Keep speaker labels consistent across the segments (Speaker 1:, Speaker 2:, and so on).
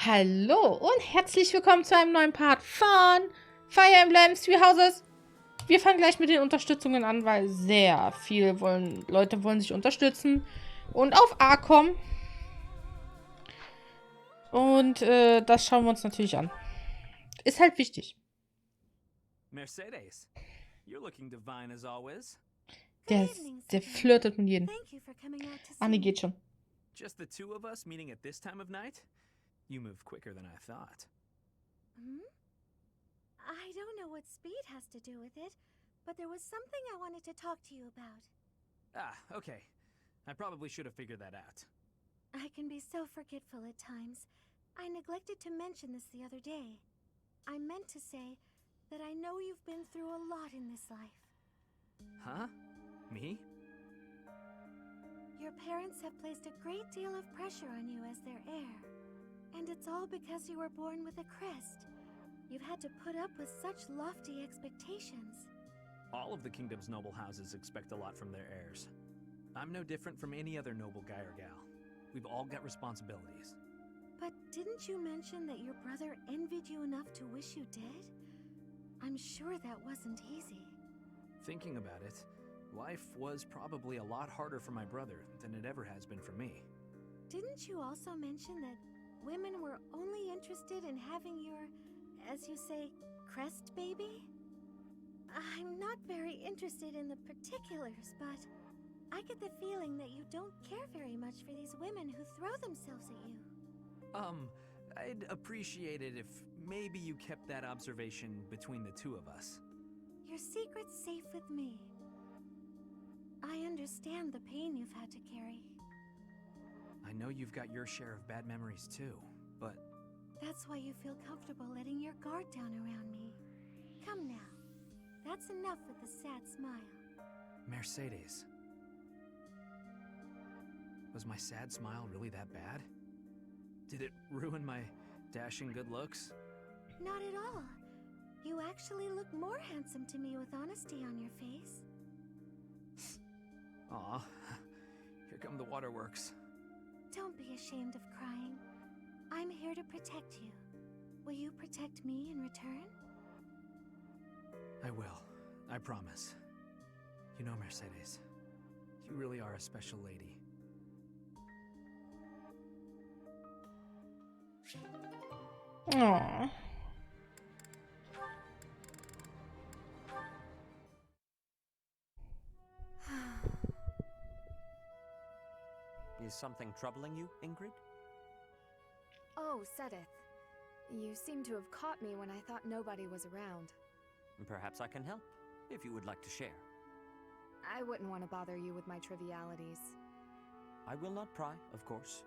Speaker 1: Hallo und herzlich willkommen zu einem neuen Part von Fire Emblem Three Houses. Wir fangen gleich mit den Unterstützungen an, weil sehr viele Leute wollen sich unterstützen und auf A kommen. Und das schauen wir uns natürlich an. Ist halt wichtig.
Speaker 2: Mercedes, you're looking divine as always.
Speaker 1: Der flirtet mit jedem. Anne geht schon.
Speaker 2: Just the two of us meeting at this time of night? You moved quicker than I thought.
Speaker 3: I don't know what speed has to do with it, but there was something I wanted to talk to you about.
Speaker 2: Ah, okay. I probably should have figured that out.
Speaker 3: I can be so forgetful at times. I neglected to mention this the other day. I meant to say that I know you've been through a lot in this life.
Speaker 2: Huh? Me?
Speaker 3: Your parents have placed a great deal of pressure on you as their heir. And it's all because you were born with a crest. You've had to put up with such lofty expectations.
Speaker 2: All of the kingdom's noble houses expect a lot from their heirs. I'm no different from any other noble guy or gal. We've all got responsibilities.
Speaker 3: But didn't you mention that your brother envied you enough to wish you dead? I'm sure that wasn't easy.
Speaker 2: Thinking about it, life was probably a lot harder for my brother than it ever has been for me.
Speaker 3: Didn't you also mention that women were only interested in having your, as you say, crest baby? I'm not very interested in the particulars, but I get the feeling that you don't care very much for these women who throw themselves at you.
Speaker 2: I'd appreciate it if maybe you kept that observation between the two of us.
Speaker 3: Your secret's safe with me. I understand the pain you've had to carry.
Speaker 2: I know you've got your share of bad memories too, but...
Speaker 3: That's why you feel comfortable letting your guard down around me. Come now. That's enough with the sad smile.
Speaker 2: Mercedes. Was my sad smile really that bad? Did it ruin my dashing good looks?
Speaker 3: Not at all. You actually look more handsome to me with honesty on your face.
Speaker 2: Aw, here come the waterworks.
Speaker 3: Don't be ashamed of crying. I'm here to protect you. Will you protect me in return?
Speaker 2: I will. I promise. You know, Mercedes, you really are a special lady.
Speaker 1: Aww.
Speaker 4: Is something troubling you, Ingrid?
Speaker 5: Oh, Sedith. You seem to have caught me when I thought nobody was around.
Speaker 4: Perhaps I can help, if you would like to share.
Speaker 5: I wouldn't want to bother you with my trivialities.
Speaker 4: I will not pry, of course.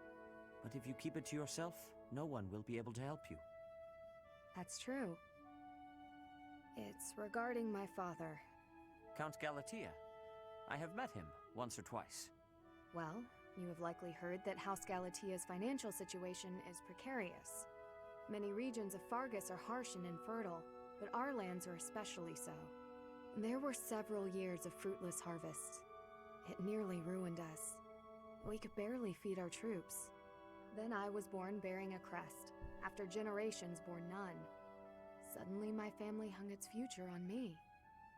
Speaker 4: But if you keep it to yourself, no one will be able to help you.
Speaker 5: That's true. It's regarding my father.
Speaker 4: Count Galatea. I have met him once or twice.
Speaker 5: Well, you have likely heard that House Galatea's financial situation is precarious. Many regions of Fargus are harsh and infertile, but our lands are especially so. There were several years of fruitless harvests. It nearly ruined us. We could barely feed our troops. Then I was born bearing a crest, after generations bore none. Suddenly my family hung its future on me.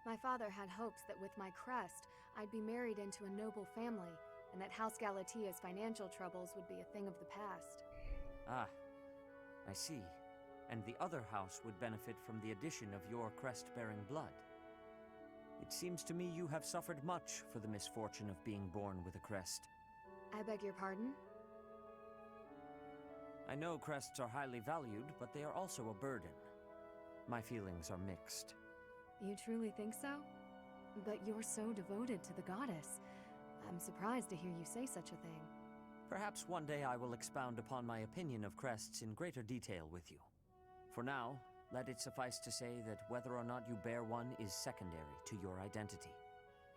Speaker 5: My father had hopes that with my crest, I'd be married into a noble family, and that House Galatea's financial troubles would be a thing of the past.
Speaker 4: Ah, I see. And the other house would benefit from the addition of your crest-bearing blood. It seems to me you have suffered much for the misfortune of being born with a crest.
Speaker 5: I beg your pardon?
Speaker 4: I know crests are highly valued, but they are also a burden. My feelings are mixed.
Speaker 5: You truly think so? But you're so devoted to the goddess. I'm surprised to hear you say such a thing.
Speaker 4: Perhaps one day I will expound upon my opinion of crests in greater detail with you. For now, let it suffice to say that whether or not you bear one is secondary to your identity.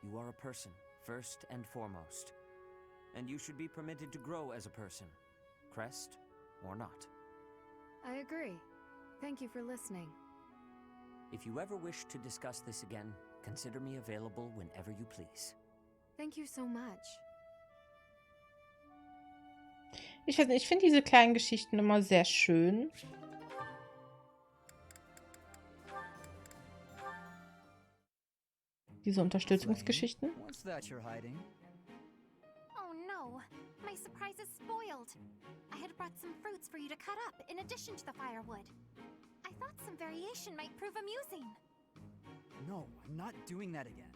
Speaker 4: You are a person, first and foremost. And you should be permitted to grow as a person, crest or not.
Speaker 5: I agree. Thank you for listening.
Speaker 4: If you ever wish to discuss this again, consider me available whenever you please.
Speaker 5: Thank you so much.
Speaker 1: Ich weiß nicht, ich finde diese kleinen Geschichten immer sehr schön. Diese Unterstützungsgeschichten.
Speaker 6: What's that you're hiding?
Speaker 3: Oh no, my surprise is spoiled. I had brought some fruits for you to cut up in addition to the firewood. I thought some variation might prove amusing.
Speaker 6: No, I'm not doing that again.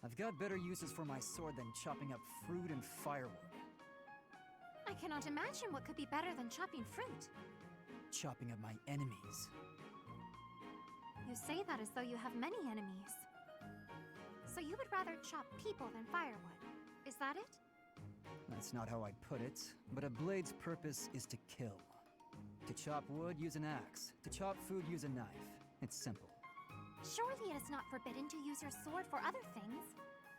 Speaker 6: I've got better uses for my sword than chopping up fruit and firewood.
Speaker 3: I cannot imagine what could be better than chopping fruit.
Speaker 6: Chopping up my enemies.
Speaker 3: You say that as though you have many enemies. So you would rather chop people than firewood. Is that it?
Speaker 6: That's not how I'd put it, but a blade's purpose is to kill. To chop wood, use an axe. To chop food, use a knife. It's simple.
Speaker 3: Surely it is not forbidden to use your sword for other things,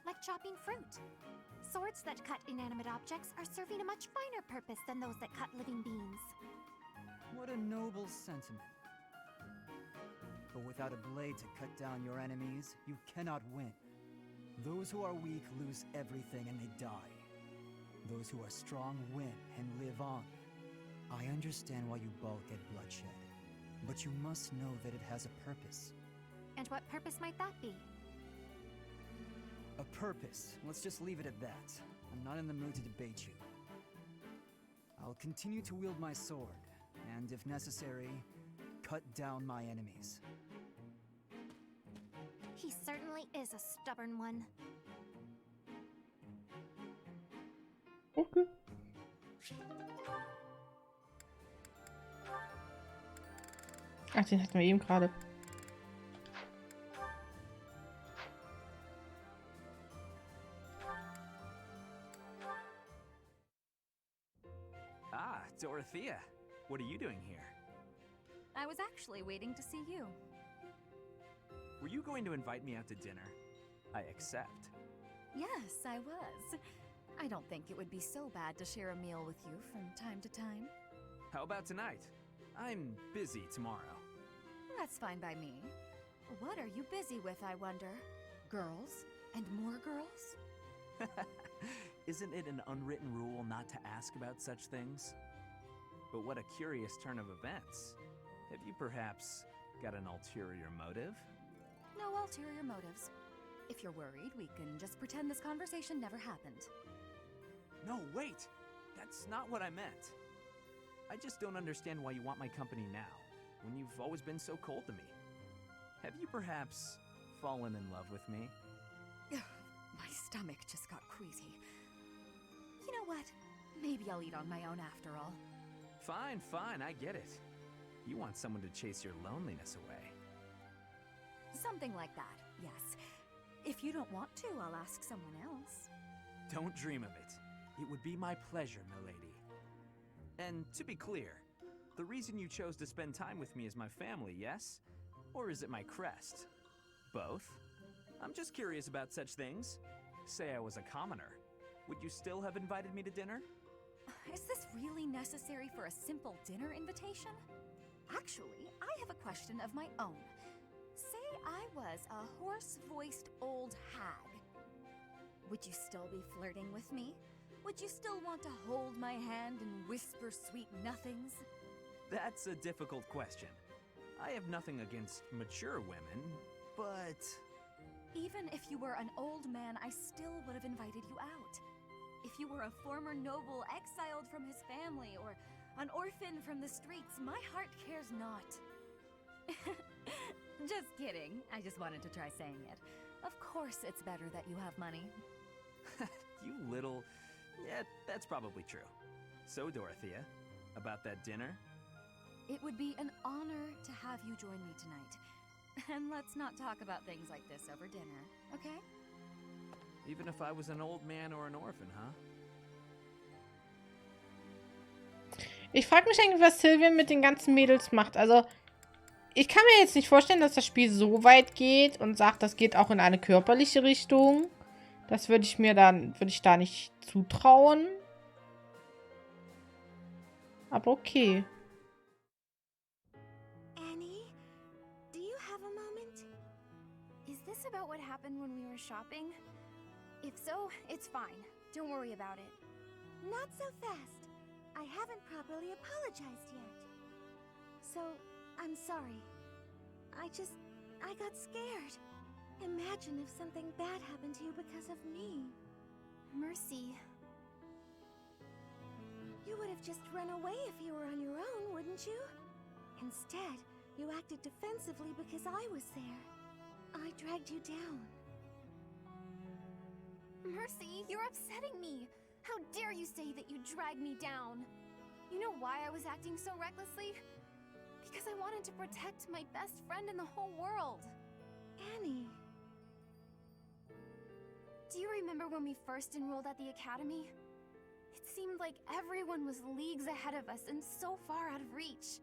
Speaker 3: like chopping fruit. Swords that cut inanimate objects are serving a much finer purpose than those that cut living beings.
Speaker 6: What a noble sentiment. But without a blade to cut down your enemies, you cannot win. Those who are weak lose everything and they die. Those who are strong win and live on. I understand why you balk at bloodshed, but you must know that it has a purpose.
Speaker 3: And what purpose might that be?
Speaker 6: A purpose. Let's just leave it at that. I'm not in the mood to debate you. I'll continue to wield my sword, and if necessary, cut down my enemies.
Speaker 3: He certainly is a stubborn one.
Speaker 1: Okay. Ach, den hatten wir eben gerade.
Speaker 2: Ah, Dorothea. What are you doing here?
Speaker 7: I was actually waiting to see you.
Speaker 2: Were you going to invite me out to dinner? I accept.
Speaker 7: Yes, I was. I don't think it would be so bad to share a meal with you from time to time.
Speaker 2: How about tonight? I'm busy tomorrow.
Speaker 7: That's fine by me. What are you busy with, I wonder? Girls? And more girls?
Speaker 2: Isn't it an unwritten rule not to ask about such things? But what a curious turn of events. Have you perhaps got an ulterior motive?
Speaker 7: No ulterior motives. If you're worried, we can just pretend this conversation never happened.
Speaker 2: No, wait! That's not what I meant. I just don't understand why you want my company now, when you've always been so cold to me. Have you perhaps fallen in love with me?
Speaker 7: My stomach just got queasy. You know what? Maybe I'll eat on my own after all.
Speaker 2: Fine, fine, I get it. You want someone to chase your loneliness away.
Speaker 7: Something like that, yes. If you don't want to, I'll ask someone else.
Speaker 2: Don't dream of it. It would be my pleasure, milady. And to be clear, the reason you chose to spend time with me is my family, yes? Or is it my crest? Both? I'm just curious about such things. Say I was a commoner. Would you still have invited me to dinner?
Speaker 7: Is this really necessary for a simple dinner invitation? Actually, I have a question of my own. Say I was a hoarse-voiced old hag. Would you still be flirting with me? Would you still want to hold my hand and whisper sweet nothings?
Speaker 2: That's a difficult question. I have nothing against mature women, but...
Speaker 7: Even if you were an old man, I still would have invited you out. If you were a former noble exiled from his family, or an orphan from the streets, my heart cares not. Just kidding. I just wanted to try saying it. Of course it's better that you have money.
Speaker 2: You little... Yeah, that's probably true. So, Dorothea, about that dinner?
Speaker 7: It would be an honor to have you join me tonight. And let's not talk about things like this over dinner, okay?
Speaker 2: Even if I was an old man or an orphan, huh?
Speaker 1: Ich frage mich eigentlich, was Sylvia mit den ganzen Mädels macht. Also, ich kann mir jetzt nicht vorstellen, dass das Spiel so weit geht und sagt, das geht auch in eine körperliche Richtung. Das würde ich da nicht zutrauen. Aber okay.
Speaker 3: Annie, do you have a moment? Is this about what happened when we were shopping? If so, it's fine. Don't worry about it. not so fast. I haven't properly apologized yet. So, I'm sorry. I got scared. Imagine if something bad happened to you because of me.
Speaker 7: Mercy.
Speaker 3: You would have just run away if you were on your own, wouldn't you? Instead, you acted defensively because I was there. I dragged you down.
Speaker 7: Mercy, you're upsetting me. How dare you say that you dragged me down? You know why I was acting so recklessly? Because I wanted to protect my best friend in the whole world.
Speaker 3: Annie.
Speaker 7: Do you remember when we first enrolled at the academy? It seemed like everyone was leagues ahead of us and so far out of reach.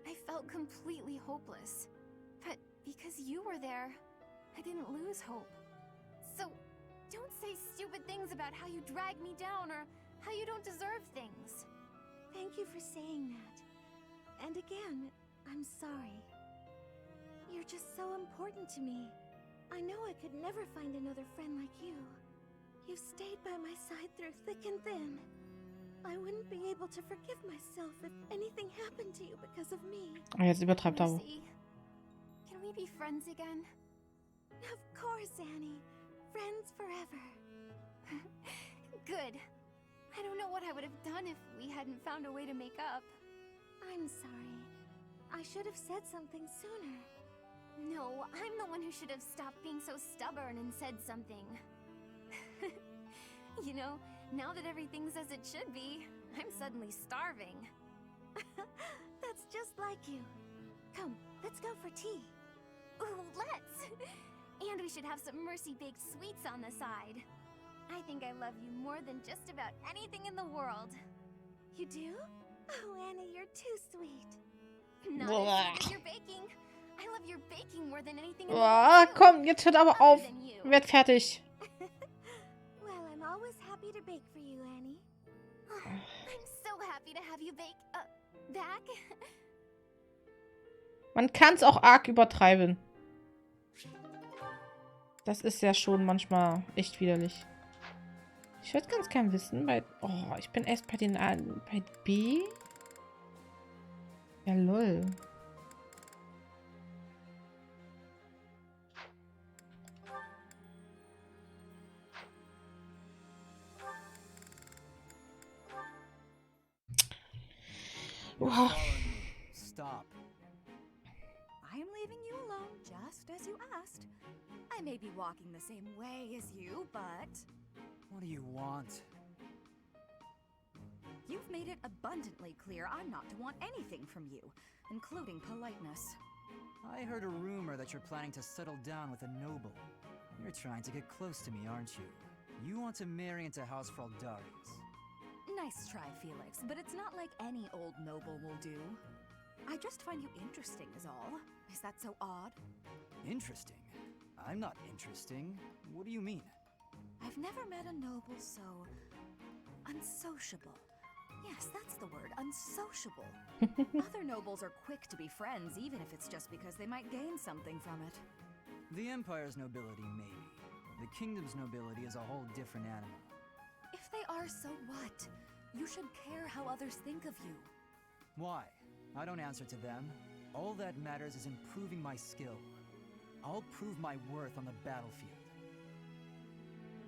Speaker 7: I felt completely hopeless. But because you were there, I didn't lose hope. So, don't say stupid things about how you dragged me down or how you don't deserve things.
Speaker 3: Thank you for saying that. And again, I'm sorry. You're just so important to me. I know I could never find another friend like you. You've stayed by my side through thick and thin. I wouldn't be able to forgive myself if anything happened to you because of me.
Speaker 1: Oh, jetzt übertreibt er aber.
Speaker 7: Mercy, can we be friends again?
Speaker 3: Of course, Annie. Friends forever.
Speaker 7: Good. I don't know what I would have done if we hadn't found a way to make up.
Speaker 3: I'm sorry. I should have said something sooner.
Speaker 7: No, I'm the one who should have stopped being so stubborn and said something. You know, now that everything's as it should be, I'm suddenly starving.
Speaker 3: That's just like you. Come, let's go for tea.
Speaker 7: Ooh, let's! And we should have some Mercy-baked sweets on the side. I think I love you more than just about anything in the world.
Speaker 3: You do? Oh, Annie, you're too sweet.
Speaker 7: Not as sweet as your baking. I love your baking more than anything in the
Speaker 1: Oh,
Speaker 7: world, too.
Speaker 1: komm, jetzt hört aber auf.
Speaker 7: Other than you.
Speaker 1: Werd fertig.
Speaker 3: Well, I'm always happy to bake for you, Annie.
Speaker 7: I'm so happy to have you back.
Speaker 1: Man kann es auch arg übertreiben. Das ist ja schon manchmal echt widerlich. Ich würde ganz gern wissen, oh, ich bin erst bei den bei B. Ja, lol. Oh.
Speaker 6: Stop.
Speaker 7: I am leaving you alone, just as you asked. I may be walking the same way as you, but
Speaker 6: What do you want?
Speaker 7: you've made it abundantly clear I'm not to want anything from you, including politeness.
Speaker 6: I heard a rumor that you're planning to settle down with a noble. You're trying to get close to me, aren't you? You want to marry into House Fraldarius.
Speaker 7: Nice try, Felix, but it's not like any old noble will do. I just find you interesting is all. Is that so odd?
Speaker 6: Interesting? I'm not interesting. What do you mean?
Speaker 7: I've never met a noble so unsociable. Yes, that's the word, unsociable. Other nobles are quick to be friends, even if it's just because they might gain something from it.
Speaker 6: The Empire's nobility, maybe. The Kingdom's nobility is a whole different animal.
Speaker 7: If they are, so what? You should care how others think of you.
Speaker 6: Why? I don't answer to them. All that matters is improving my skill. I'll prove my worth on the battlefield.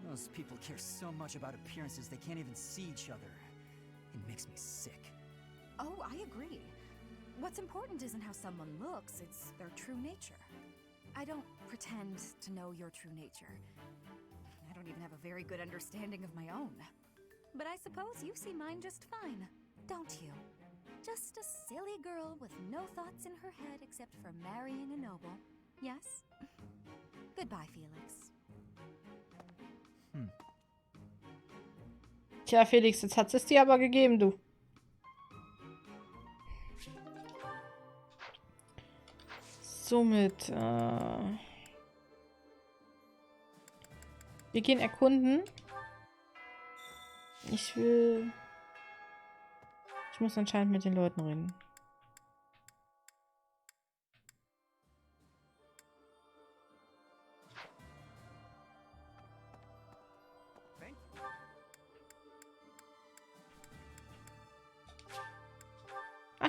Speaker 6: Those people care so much about appearances they can't even see each other. It makes me sick.
Speaker 7: Oh, I agree. What's important isn't how someone looks, it's their true nature. I don't pretend to know your true nature. I don't even have a very good understanding of my own. But I suppose you see mine just fine, don't you? Just a silly girl with no thoughts in her head except for marrying a noble. Yes? Goodbye, Felix.
Speaker 1: Tja, Felix, jetzt hat es dir aber gegeben, du. Somit, wir gehen erkunden. Ich muss anscheinend mit den Leuten reden.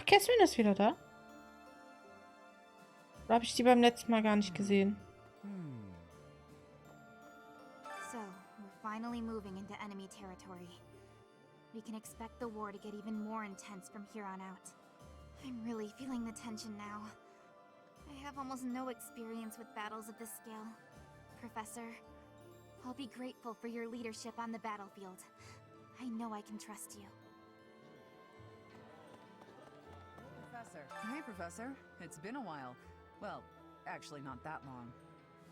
Speaker 1: Ach, Catherine ist wieder da. Oder habe ich die beim letzten Mal gar nicht gesehen?
Speaker 8: So, we're finally moving into enemy territory. We can expect the war to get even more intense from here on out. I'm really feeling the tension now. I have almost no experience with battles of this scale. Professor, I'll be grateful for your leadership on the battlefield. I know I can trust you.
Speaker 9: Professor. Hey, Professor. It's been a while. Well, actually not that long.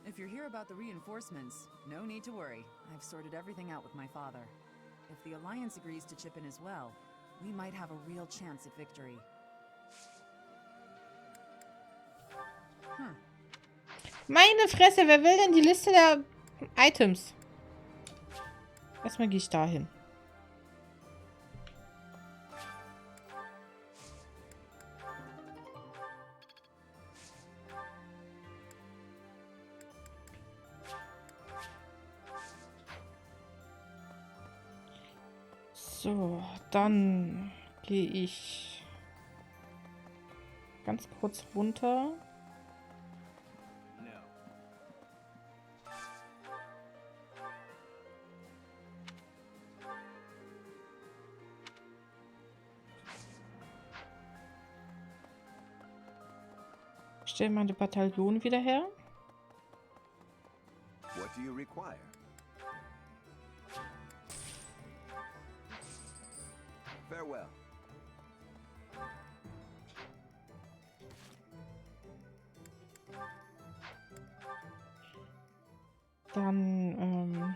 Speaker 9: If you're here about the reinforcements, no need to worry. I've sorted everything out with my father. If the Alliance agrees to chip in as well, we might have a real chance at victory.
Speaker 1: Meine Fresse, wer will denn die Liste der Items? Erstmal gehe ich da hin. So, dann gehe ich ganz kurz runter. Stell meine Bataillon wieder her.
Speaker 10: What do you require? Farewell.
Speaker 1: Dann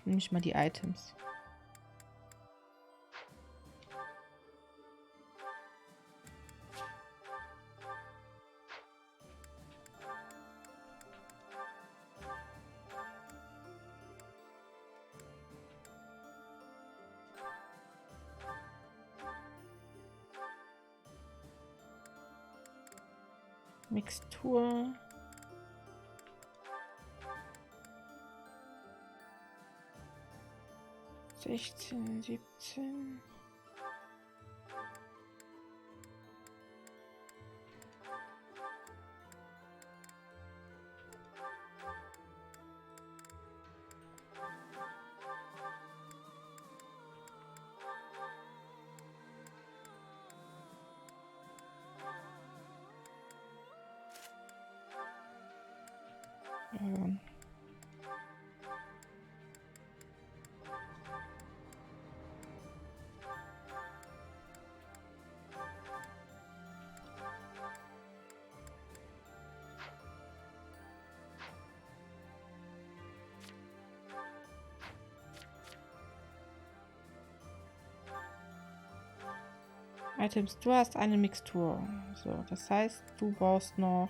Speaker 1: nehme ich mal die Items. Mixtur. Sechzehn, 17. Items, du hast eine Mixtur. So, das heißt, du brauchst noch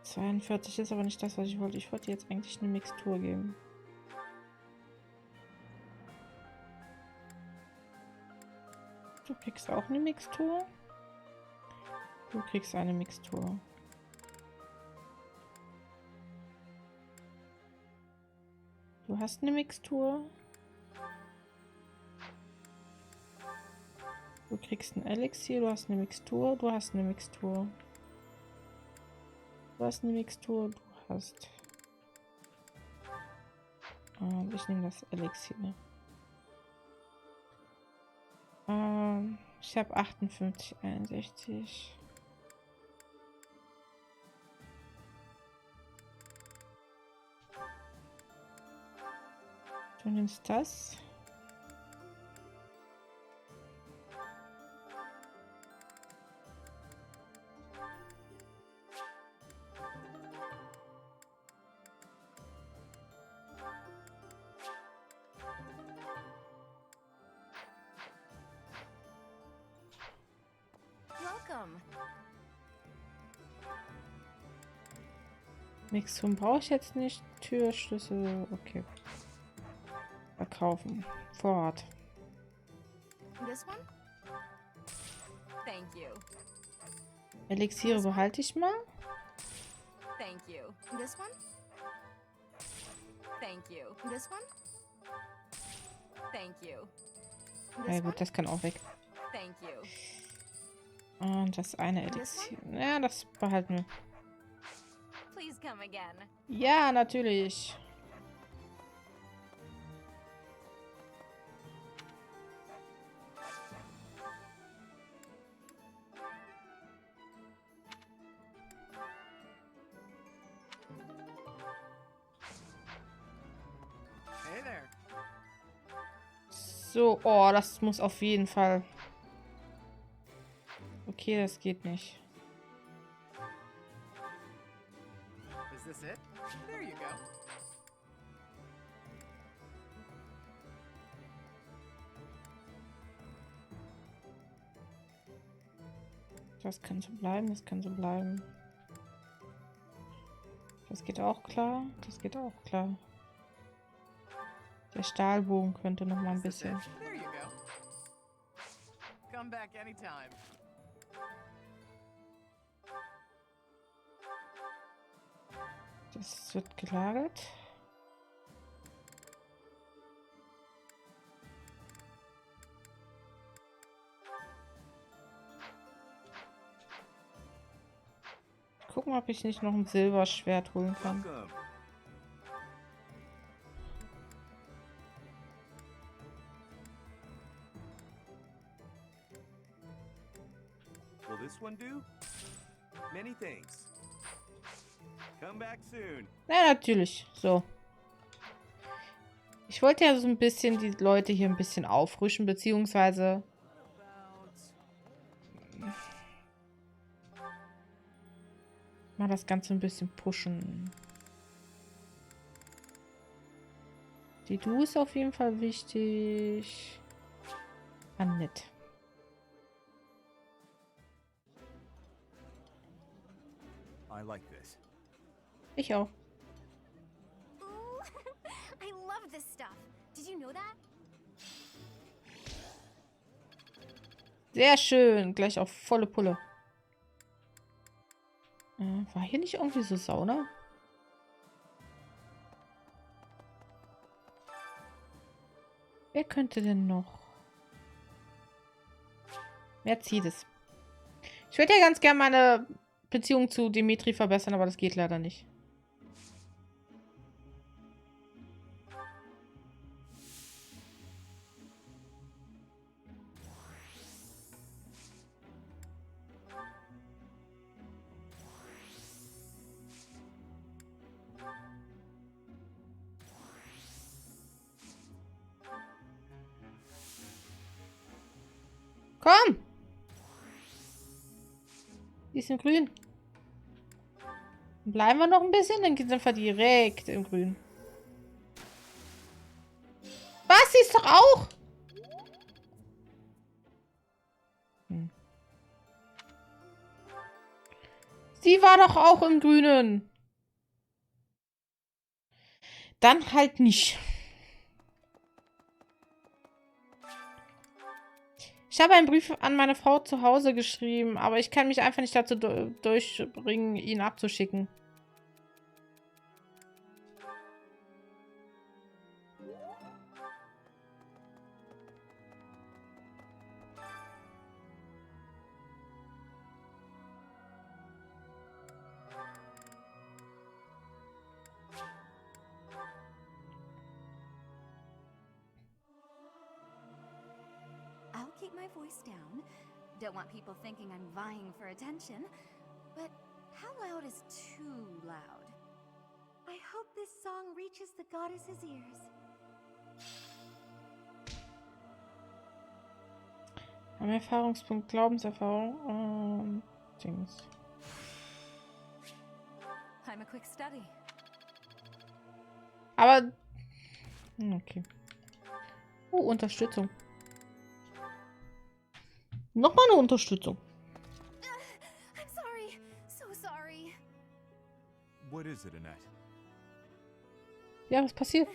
Speaker 1: 42 ist aber nicht das, was ich wollte. Ich wollte jetzt eigentlich eine Mixtur geben. Du kriegst auch eine Mixtur. Du kriegst eine Mixtur. Du hast eine Mixtur. Du kriegst ein Elixier, du hast eine Mixtur, du hast eine Mixtur. Du hast eine Mixtur, du hast... ich nehme das Elixier. Ich habe 58, 61. Du nimmst das.
Speaker 7: Welcome.
Speaker 1: Mixum brauche ich jetzt nicht. Türschlüssel, okay. Verkaufen. Vorrat.
Speaker 7: This one? Thank you.
Speaker 1: Elixiere behalte ich mal.
Speaker 7: Thank you. This one? Thank Thank you. This one? Thank you.
Speaker 1: Ja gut, das kann auch weg.
Speaker 7: Thank you.
Speaker 1: Und das eine Elixier. Ja, das behalten wir.
Speaker 7: Please come again.
Speaker 1: Ja, natürlich.
Speaker 2: Hey there.
Speaker 1: So, oh, das muss auf jeden Fall. Okay, das geht nicht.
Speaker 2: Is this it? There you go.
Speaker 1: Das kann so bleiben, das kann so bleiben. Das geht auch klar, das geht auch klar. Der Stahlbogen könnte noch mal ein
Speaker 2: Is this
Speaker 1: bisschen.
Speaker 2: it? There you go. Come back anytime.
Speaker 1: Das wird gelagert. Gucken, ob ich nicht noch ein Silberschwert holen kann.
Speaker 10: Welcome. Will this one do? Many thanks. Come back soon.
Speaker 1: Ja, natürlich. So. Ich wollte ja so ein bisschen die Leute hier ein bisschen auffrischen, beziehungsweise mal das Ganze ein bisschen pushen. Die Du ist auf jeden Fall wichtig. Nett.
Speaker 10: I like this.
Speaker 1: Ich auch.
Speaker 3: Ooh, I love this stuff. Did you know that?
Speaker 1: Sehr schön. Gleich auf volle Pulle. War hier nicht irgendwie so Sauna? Wer könnte denn noch? Mercedes. Ich würde ja ganz gerne meine Beziehung zu Dimitri verbessern, aber das geht leider nicht. Komm! Die ist im Grün. Bleiben wir noch ein bisschen, dann sind wir direkt im Grün. Was? Sie ist doch auch? Sie war doch auch im Grünen. Dann halt nicht. Ich habe einen Brief an meine Frau zu Hause geschrieben, aber ich kann mich einfach nicht dazu durchbringen, ihn abzuschicken.
Speaker 7: I'll keep my voice down. Don't want people thinking I'm vying for attention. But how loud is too loud?
Speaker 3: I hope this song reaches the goddess's ears.
Speaker 1: Am Erfahrungspunkt Glaubenserfahrung. Dings.
Speaker 7: I'm a quick study.
Speaker 1: Aber. Okay. Unterstützung. Nochmal eine Unterstützung.
Speaker 7: I'm sorry. So sorry.
Speaker 10: What is it, Annette?
Speaker 1: Ja, was passiert?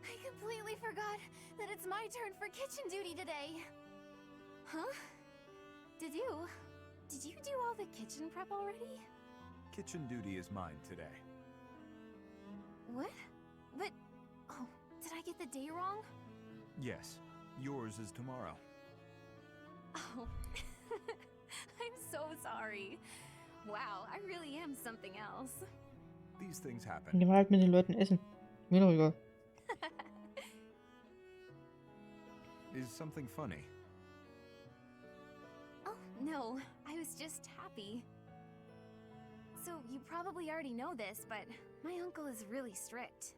Speaker 3: I completely forgot that it's my turn for kitchen duty today.
Speaker 7: Huh? Did you do all the kitchen prep already?
Speaker 10: Kitchen duty is mine today.
Speaker 7: What? But get the day wrong?
Speaker 10: Yes, yours is tomorrow.
Speaker 7: Oh, I'm so sorry. Wow, I really am something else.
Speaker 10: These things happen.
Speaker 1: Die war halt mit den Leuten essen. Mir doch egal.
Speaker 10: Is something funny?
Speaker 7: Oh, no, I was just happy. So, you probably already know this, but my uncle is really strict.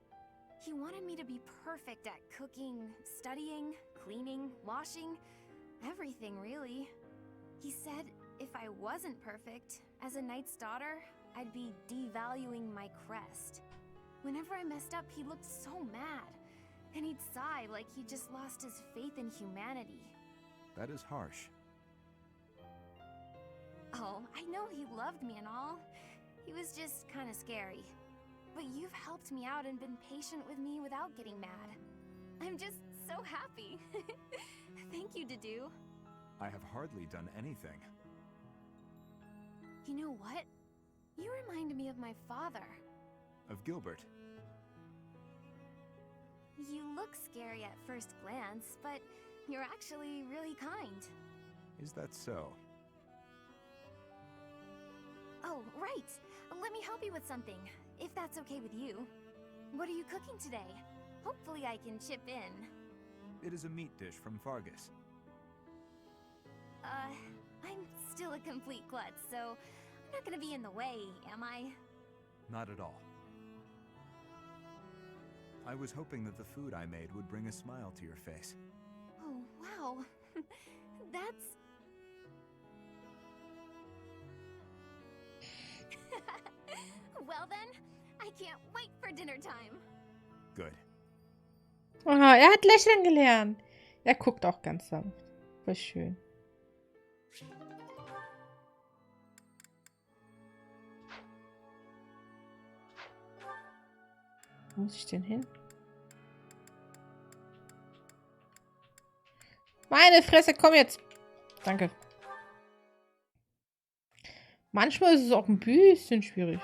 Speaker 7: He wanted me to be perfect at cooking, studying, cleaning, washing, everything really. He said if I wasn't perfect, as a knight's daughter, I'd be devaluing my crest. Whenever I messed up, he looked so mad, and he'd sigh like he just lost his faith in humanity.
Speaker 10: That is harsh.
Speaker 7: Oh, I know he loved me and all. He was just kind of scary. But you've helped me out and been patient with me without getting mad. I'm just so happy. Thank you, Dedu.
Speaker 10: I have hardly done anything.
Speaker 7: You know what? You remind me of my father.
Speaker 10: Of Gilbert.
Speaker 7: You look scary at first glance, but you're actually really kind.
Speaker 10: Is that so?
Speaker 7: Oh, right! Let me help you with something, if that's okay with you. What are you cooking today? Hopefully I can chip in.
Speaker 10: It is a meat dish from Fargus.
Speaker 7: I'm still a complete klutz, so I'm not gonna be in the way, am I?
Speaker 10: Not at all. I was hoping that the food I made would bring a smile to your face.
Speaker 7: Oh, wow. That's... Well then, I can't wait for dinner time.
Speaker 10: Good.
Speaker 1: Aha, er hat lächeln gelernt. Er guckt auch ganz sanft. Voll schön. Wo muss ich denn hin? Meine Fresse, komm jetzt. Danke. Manchmal ist es auch ein bisschen schwierig.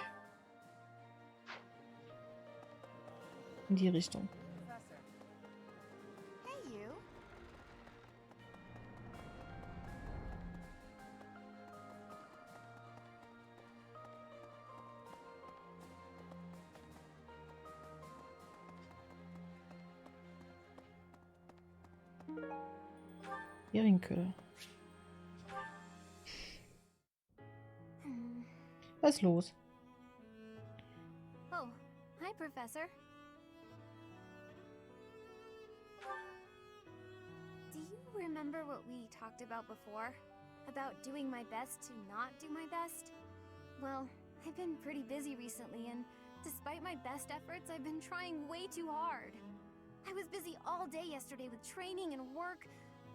Speaker 1: In die Richtung.
Speaker 3: Hey, you.
Speaker 1: Herinköder. Was ist los?
Speaker 7: Oh, hi, Professor. Do you remember what we talked about before? About doing my best to not do my best? Well, I've been pretty busy recently, and despite my best efforts, I've been trying way too hard. I was busy all day yesterday with training and work.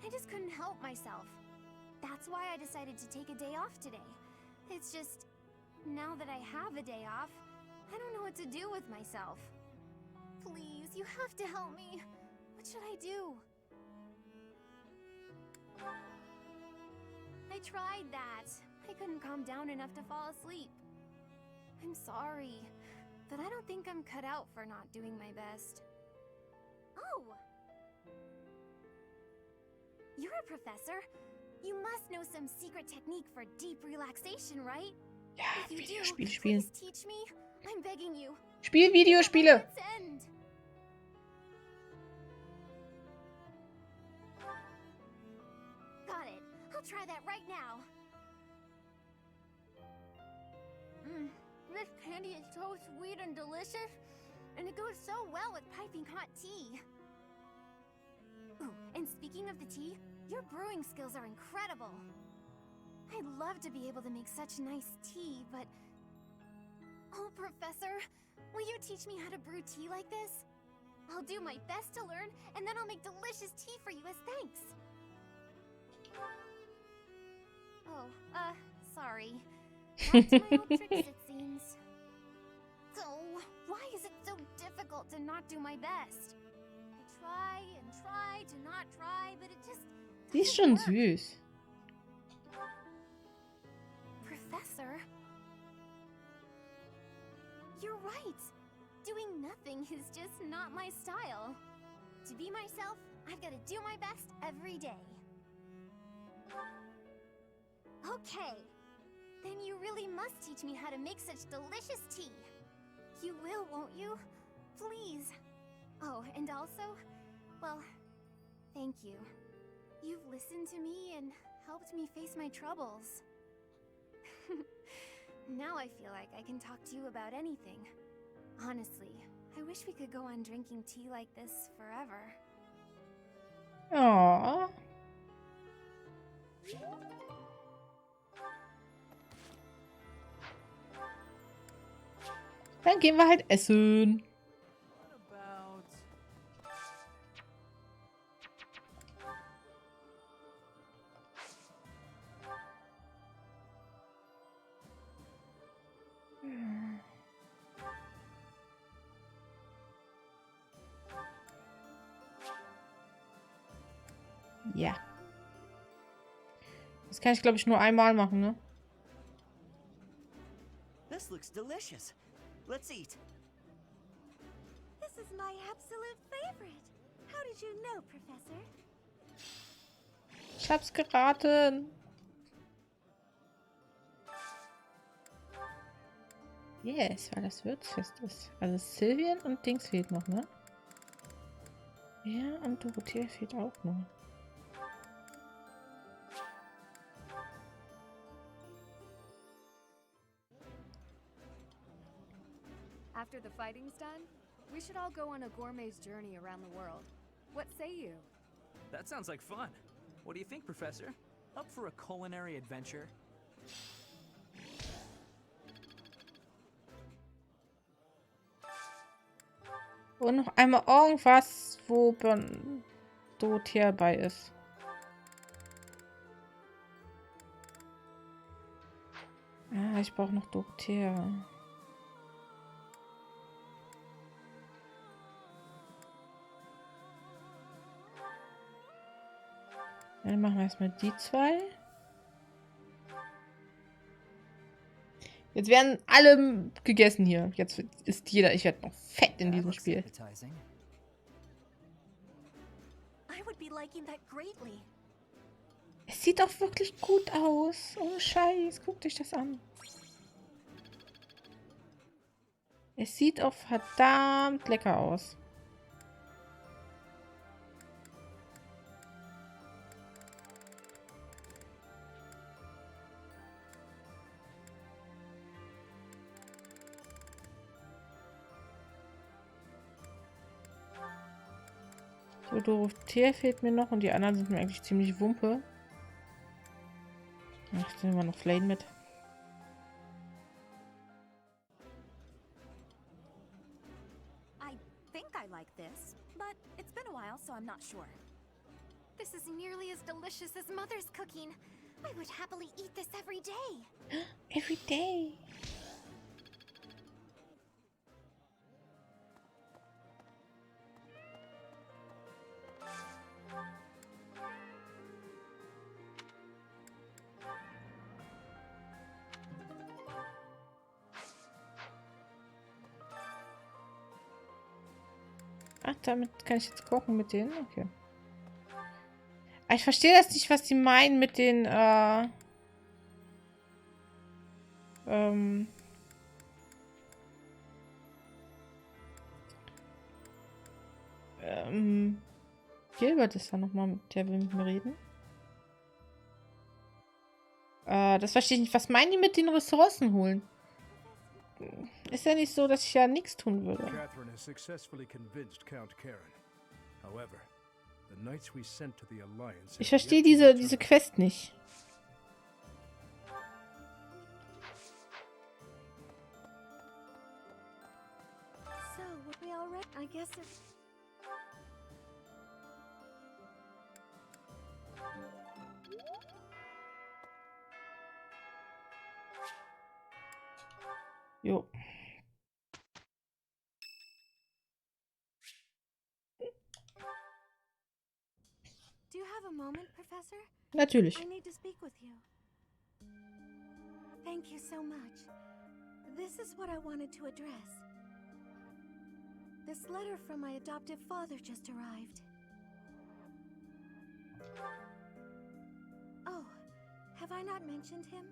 Speaker 7: I just couldn't help myself. That's why I decided to take a day off today. It's just, now that I have a day off, I don't know what to do with myself. Please, you have to help me. What should I do? I tried that. I couldn't calm down enough to fall asleep. I'm sorry, but I don't think I'm cut out for not doing my best. Oh! You're a professor. You must know some secret technique for deep relaxation, right?
Speaker 1: Ja,
Speaker 7: If you do,
Speaker 1: Videospiele spielen.
Speaker 7: please teach me. I'm begging you.
Speaker 1: Spiel Videospiele.
Speaker 7: Let's end. Got it. I'll try that right now. This candy is so sweet and delicious, and it goes so well with piping hot tea. Ooh, and speaking of the tea, your brewing skills are incredible. I'd love to be able to make such nice tea, but... Oh, Professor, will you teach me how to brew tea like this? I'll do my best to learn, and then I'll make delicious tea for you as thanks. Oh, sorry. Back to my old tricks, it seems. So, why is it so difficult to not do my best? I try and try to not try, but it just
Speaker 1: Die ist schon
Speaker 7: doesn't work.
Speaker 1: süß.
Speaker 7: Professor? You're right. Doing nothing is just not my style.
Speaker 3: To be myself, I've got to do my best every day. Okay. Then you really must teach me how to make such delicious tea. You will, won't you? Please. Oh, and also, well, thank you. You've listened to me and helped me face my troubles. Now I feel like I can talk to you about anything. Honestly, I wish we could go on drinking tea like this forever.
Speaker 1: Oh. Dann gehen wir halt essen.
Speaker 2: What about...
Speaker 1: Ja. Das kann ich, glaube ich, nur einmal machen, ne?
Speaker 11: This looks delicious. Let's eat.
Speaker 3: This is my absolute favorite. How did you know, Professor?
Speaker 1: Ich hab's geraten. Yes, weil das Würzfest ist. Also Sylvian und Dings fehlt noch, ne? Ja, und Dorothea fehlt auch noch.
Speaker 5: After the fighting's done, we should all go on a gourmet's journey around the world. What say you?
Speaker 2: That sounds like fun. What do you think, Professor? Up for a culinary adventure?
Speaker 1: Und noch einmal irgendwas, wo Dorothea bei ist. Ah, ich brauche noch Dorothea. Dann machen wir erstmal die zwei. Jetzt werden alle gegessen hier. Jetzt ist jeder. Ich werde noch fett in diesem Spiel.
Speaker 3: I would be liking that greatly.
Speaker 1: Es sieht doch wirklich gut aus. Oh Scheiß, guck dich das an. Es sieht auch verdammt lecker aus. So, Dorothea fehlt mir noch und die anderen sind mir eigentlich ziemlich Wumpe. Ach, jetzt nehmen wir noch Flame mit.
Speaker 7: I think I like this, but it's been a while, so I'm not sure.
Speaker 3: This is nearly as delicious as Mother's cooking. I would happily eat this every day.
Speaker 1: Every day. Ach, damit kann ich jetzt kochen mit denen? Okay. Aber ich verstehe das nicht, was die meinen mit den, Gilbert ist da nochmal, der will mit mir reden. Das verstehe ich nicht. Was meinen die mit den Ressourcen holen? Ist ja nicht so, dass ich ja nichts tun würde.
Speaker 12: Catherine has successfully convinced Count Karen. However, the knights we sent to the Alliance.
Speaker 1: Ich verstehe diese Quest nicht.
Speaker 3: So, would we all I guess it's...
Speaker 1: Jo.
Speaker 3: Do you have a moment, Professor?
Speaker 1: Natürlich.
Speaker 3: I need to speak with you. Thank you so much. This is what I wanted to address. This letter from my adoptive father just arrived. Oh, have I not mentioned him?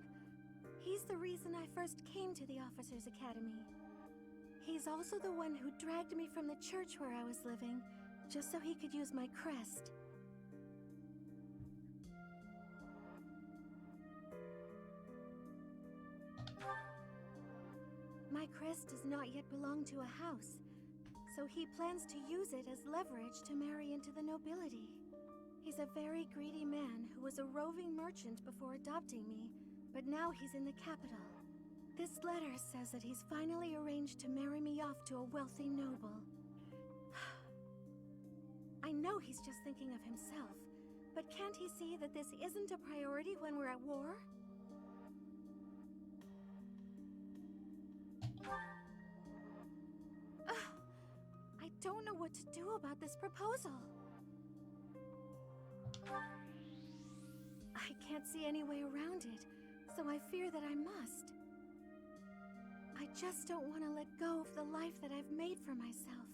Speaker 3: He's the reason I first came to the Officers' Academy. He's also the one who dragged me from the church where I was living, just so he could use my crest. My crest does not yet belong to a house, so he plans to use it as leverage to marry into the nobility. He's a very greedy man who was a roving merchant before adopting me, but now he's in the capital. This letter says that he's finally arranged to marry me off to a wealthy noble. I know he's just thinking of himself, but can't he see that this isn't a priority when we're at war? I don't know what to do about this proposal. I can't see any way around it, so I fear that I must. I just don't want to let go of the life that I've made for myself.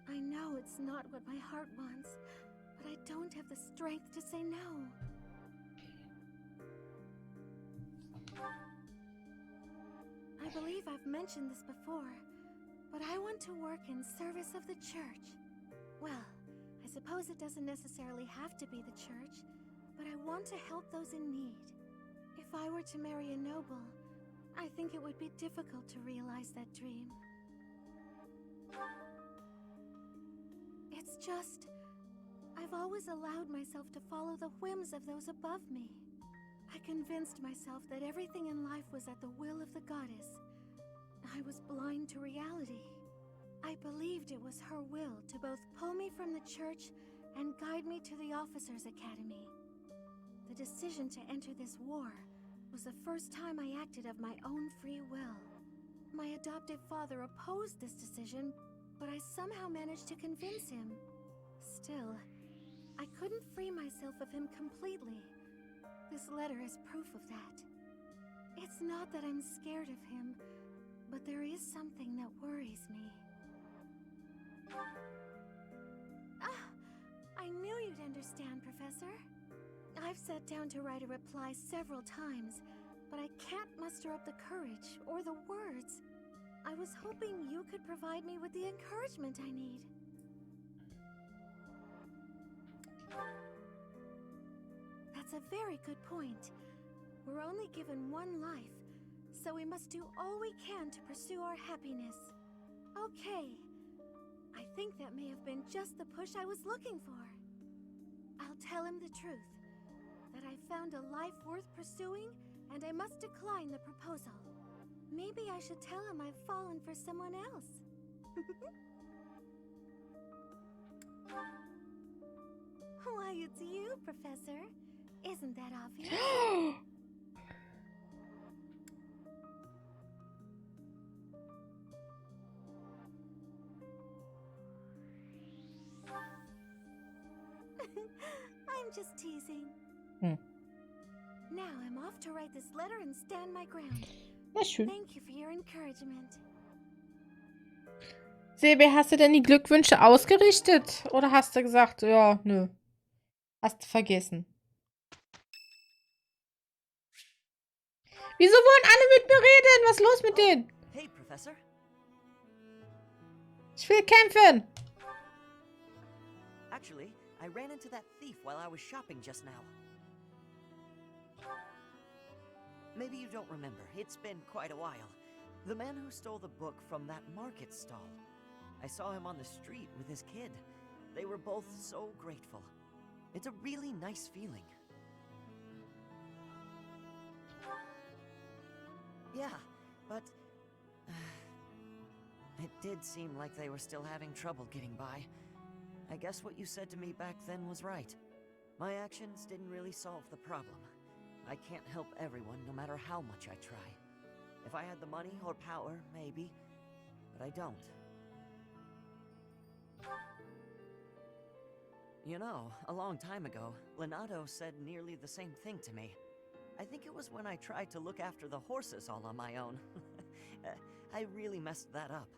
Speaker 3: I know it's not what my heart wants, but I don't have the strength to say no. I believe I've mentioned this before, but I want to work in service of the church. Well, I suppose it doesn't necessarily have to be the church, but I want to help those in need. If I were to marry a noble, I think it would be difficult to realize that dream. It's just, I've always allowed myself to follow the whims of those above me. I convinced myself that everything in life was at the will of the goddess. I was blind to reality. I believed it was her will to both pull me from the church and guide me to the Officers' Academy. The decision to enter this war was the first time I acted of my own free will. My adoptive father opposed this decision, but I somehow managed to convince him. Still, I couldn't free myself of him completely. This letter is proof of that. It's not that I'm scared of him, but there is something that worries me. I knew you'd understand, Professor. I've sat down to write a reply several times, but I can't muster up the courage or the words. I was hoping you could provide me with the encouragement I need. That's a very good point. We're only given one life, so we must do all we can to pursue our happiness. Okay. I think that may have been just the push I was looking for. I'll tell him the truth. That I found a life worth pursuing, and I must decline the proposal. Maybe I should tell him I've fallen for someone else. Why, it's you, Professor. Isn't that obvious? I'm just teasing. Now I'm off to write this letter and stand my ground.
Speaker 1: Na schön.
Speaker 3: Thank you for your encouragement.
Speaker 1: Silbe, hast du denn die Glückwünsche ausgerichtet? Oder hast du gesagt, ja, nö. Hast du vergessen. Wieso wollen alle mit mir reden? Was ist los mit denen?
Speaker 11: Hey, Professor.
Speaker 1: Ich will kämpfen.
Speaker 11: Actually, I ran into that thief while I was shopping just now. Maybe you don't remember. It's been quite a while. The man who stole the book from that market stall. I saw him on the street with his kid. They were both so grateful. It's a really nice feeling. Yeah, but it did seem like they were still having trouble getting by. I guess what you said to me back then was right. My actions didn't really solve the problem. I can't help everyone, no matter how much I try. If I had the money or power, maybe, but I don't. You know, a long time ago, Leonardo said nearly the same thing to me. I think it was when I tried to look after the horses all on my own. I really messed that up.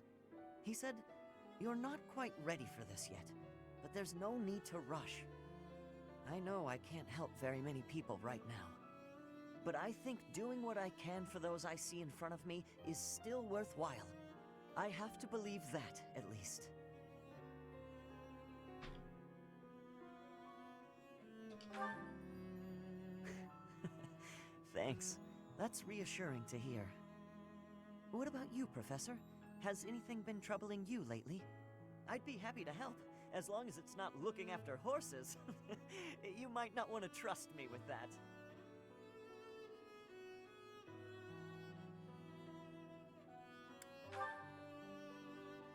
Speaker 11: He said, You're not quite ready for this yet, but there's no need to rush. I know I can't help very many people right now, but I think doing what I can for those I see in front of me is still worthwhile. I have to believe that, at least. Thanks. That's reassuring to hear. What about you, Professor? Has anything been troubling you lately? I'd be happy to help, as long as it's not looking after horses. You might not want to trust me with that.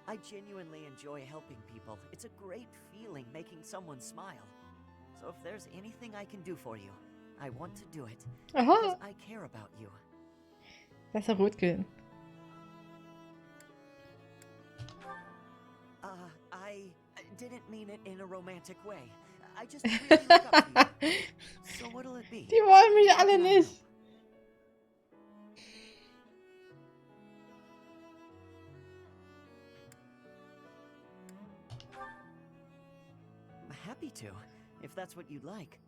Speaker 11: I genuinely enjoy helping people. It's a great feeling making someone smile. So if there's anything I can do for you, I want to do it. Because I care about you.
Speaker 1: Das ist rot gehen.
Speaker 11: I didn't mean it in a romantic way. I just really look up to you. So what'll it be?
Speaker 1: Die wollen mich alle nicht.
Speaker 11: I'm happy to, if that's what you'd like.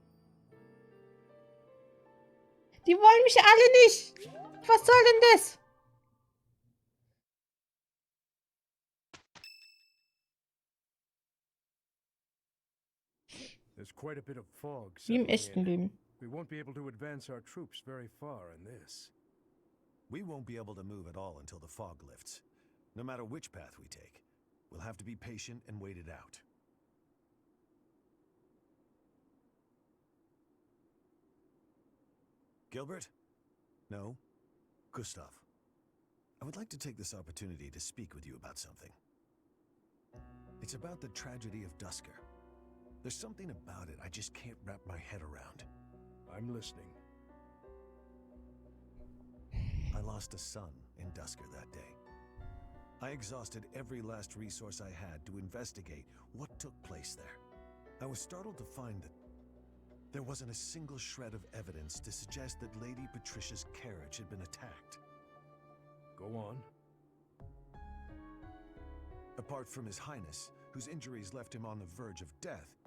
Speaker 1: Die wollen mich alle nicht. Was soll denn das?
Speaker 12: There's quite a bit of fog
Speaker 1: Wie im
Speaker 12: settling
Speaker 1: echten
Speaker 12: in.
Speaker 1: Leben.
Speaker 12: We won't be able to advance our troops very far in this.
Speaker 13: We won't be able to move at all until the fog lifts. No matter which path we take, we'll have to be patient and wait it out. Gilbert? No? Gustav. I would like to take this opportunity to speak with you about something. It's about the tragedy of Dusker. There's something about it I just can't wrap my head around.
Speaker 12: I'm listening.
Speaker 13: I lost a son in Dusker that day. I exhausted every last resource I had to investigate what took place there. I was startled to find that there wasn't a single shred of evidence to suggest that Lady Patricia's carriage had been attacked.
Speaker 12: Go on.
Speaker 13: Apart from His Highness, whose injuries left him on the verge of death,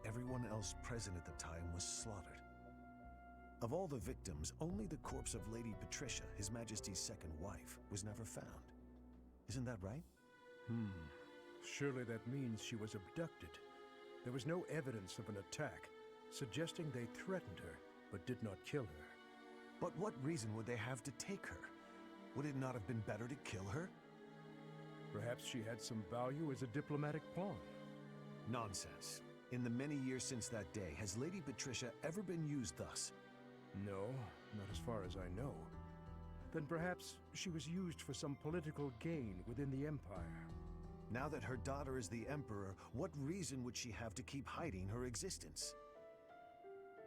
Speaker 13: everyone else present at the time was slaughtered. Of all the victims, only the corpse of Lady Patricia, His Majesty's second wife, was never found. Isn't that right?
Speaker 12: Surely that means she was abducted. There was no evidence of an attack, suggesting they threatened her, but did not kill her.
Speaker 13: But what reason would they have to take her? Would it not have been better to kill her?
Speaker 12: Perhaps she had some value as a diplomatic pawn.
Speaker 13: Nonsense. In the many years since that day, has Lady Patricia ever been used thus?
Speaker 12: No, not as far as I know. Then perhaps she was used for some political gain within the Empire.
Speaker 13: Now that her daughter is the Emperor, what reason would she have to keep hiding her existence?